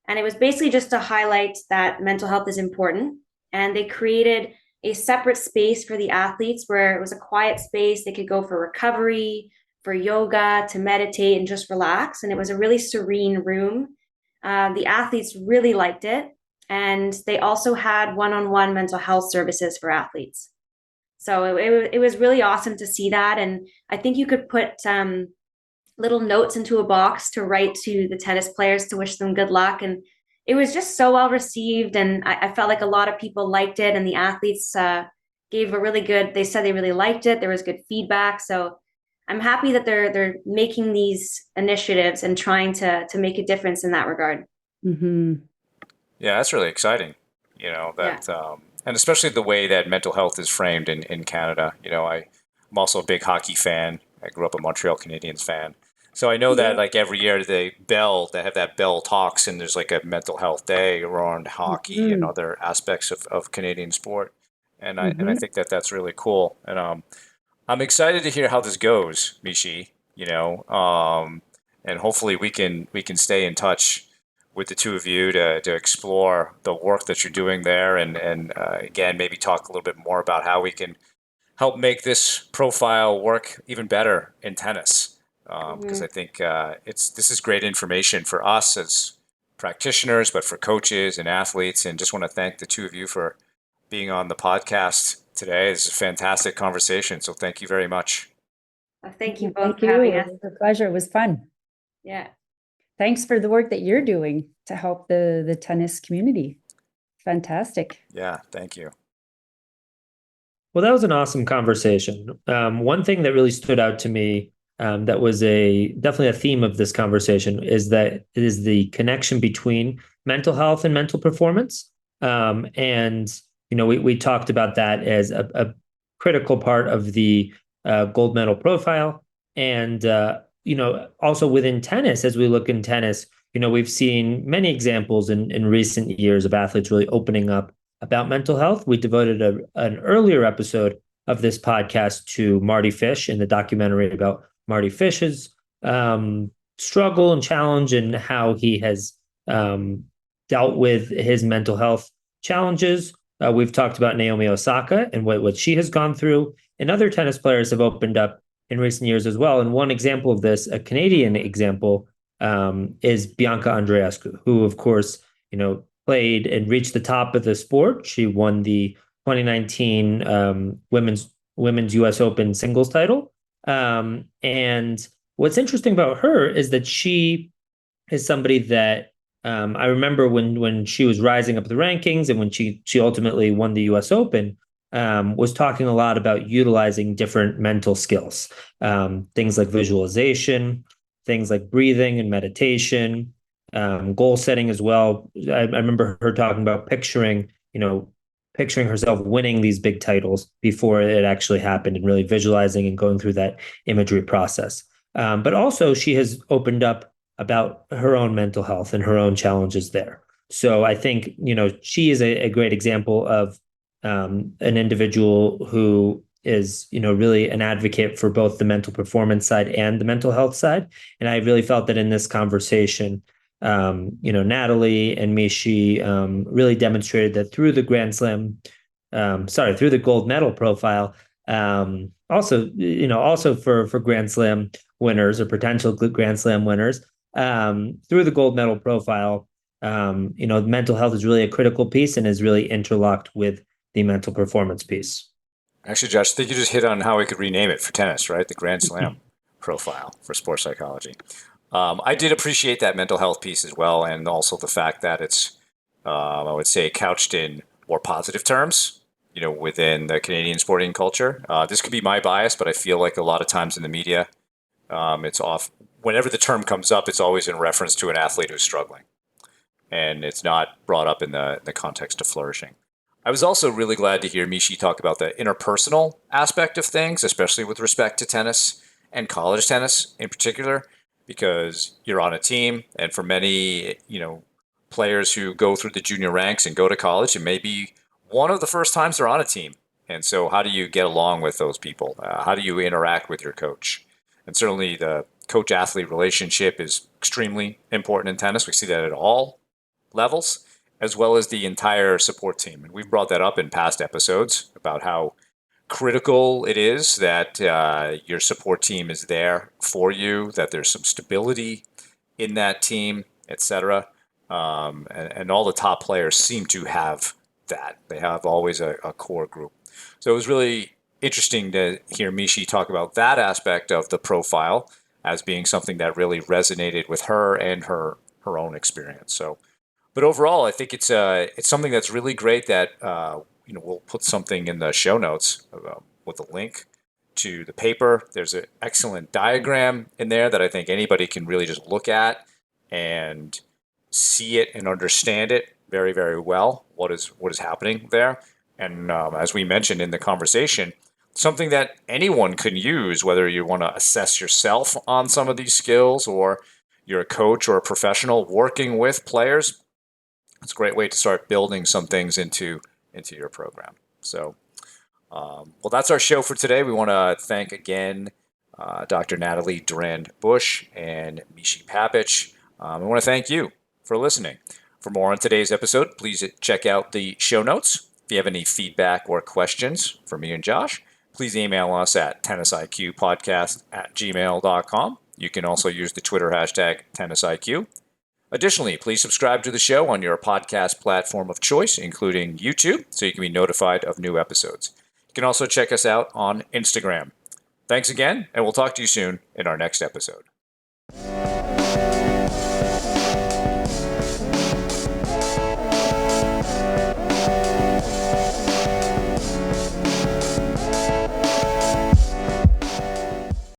And it was basically just to highlight that mental health is important. And they created a separate space for the athletes, where it was a quiet space. They could go for recovery, for yoga, to meditate and just relax. And it was a really serene room. The athletes really liked it. And they also had one-on-one mental health services for athletes. So it was really awesome to see that. And I think you could put little notes into a box to write to the tennis players to wish them good luck. And it was just so well received. And I felt like a lot of people liked it. And the athletes gave they said they really liked it. There was good feedback. So I'm happy that they're making these initiatives and trying to make a difference in that regard. Mm-hmm. Yeah, that's really exciting. And especially the way that mental health is framed in Canada. I'm also a big hockey fan. I grew up a Montreal Canadiens fan. So I know that like every year they have that Bell Talks, and there's like a mental health day around hockey and other aspects of Canadian sport. And I think that that's really cool. And I'm excited to hear how this goes, Mishi, and hopefully we can stay in touch with the two of you to explore the work that you're doing there, and again, maybe talk a little bit more about how we can help make this profile work even better in tennis. Because I think this is great information for us as practitioners, but for coaches and athletes. And just want to thank the two of you for being on the podcast today. It's a fantastic conversation. So thank you very much. Thank you both for having us. It was a pleasure. It was fun. Yeah. Thanks for the work that you're doing to help the tennis community. Fantastic. Yeah, thank you. Well, that was an awesome conversation. One thing that really stood out to me, that was definitely a theme of this conversation, is that it is the connection between mental health and mental performance. And we talked about that as a critical part of the gold medal profile. And also within tennis, as we look in tennis, we've seen many examples in recent years of athletes really opening up about mental health. We devoted an earlier episode of this podcast to Marty Fish, in the documentary about Marty Fish's struggle and challenge, and how he has dealt with his mental health challenges. We've talked about Naomi Osaka and what she has gone through, and other tennis players have opened up in recent years as well. And one example of this, a Canadian example, is Bianca Andreescu, who, of course, played and reached the top of the sport. She won the 2019 women's U.S. Open singles title. And what's interesting about her is that she is somebody that I remember when she was rising up the rankings and when she ultimately won the U.S. Open, was talking a lot about utilizing different mental skills, things like visualization, things like breathing and meditation, goal setting as well. I remember her talking about picturing herself winning these big titles before it actually happened and really visualizing and going through that imagery process. But also she has opened up about her own mental health and her own challenges there. So I think, she is a great example of an individual who is, really an advocate for both the mental performance side and the mental health side. And I really felt that in this conversation, Natalie and Mishi really demonstrated that through the through the gold medal profile. Also for Grand Slam winners or potential Grand Slam winners, through the gold medal profile, mental health is really a critical piece and is really interlocked with the mental performance piece. Actually, Josh, I think you just hit on how we could rename it for tennis, right? The Grand Slam profile for sports psychology. I did appreciate that mental health piece as well, and also the fact that it's, I would say, couched in more positive terms, within the Canadian sporting culture. This could be my bias, but I feel like a lot of times in the media, it's off. Whenever the term comes up, it's always in reference to an athlete who's struggling, and it's not brought up in the context of flourishing. I was also really glad to hear Mishi talk about the interpersonal aspect of things, especially with respect to tennis and college tennis in particular, because you're on a team, and for many, players who go through the junior ranks and go to college, it may be one of the first times they're on a team. And so how do you get along with those people? How do you interact with your coach? And certainly the coach-athlete relationship is extremely important in tennis. We see that at all levels, as well as the entire support team. And we've brought that up in past episodes about how critical it is that your support team is there for you, that there's some stability in that team, etc. And all the top players seem to have that. They have always a core group. So it was really interesting to hear Mishi talk about that aspect of the profile as being something that really resonated with her and her own experience. So, but overall, I think it's something that's really great that we'll put something in the show notes with a link to the paper. There's an excellent diagram in there that I think anybody can really just look at and see it and understand it very, very well, what is happening there. And as we mentioned in the conversation, something that anyone can use, whether you want to assess yourself on some of these skills or you're a coach or a professional working with players. It's a great way to start building some things into your program. So, well, that's our show for today. We want to thank again Dr. Natalie Durand-Bush and Mishi Papich. We want to thank you for listening. For more on today's episode, please check out the show notes. If you have any feedback or questions for me and Josh, please email us at tennisiqpodcast@gmail.com. You can also use the Twitter hashtag tennisiq. Additionally, please subscribe to the show on your podcast platform of choice, including YouTube, so you can be notified of new episodes. You can also check us out on Instagram. Thanks again, and we'll talk to you soon in our next episode.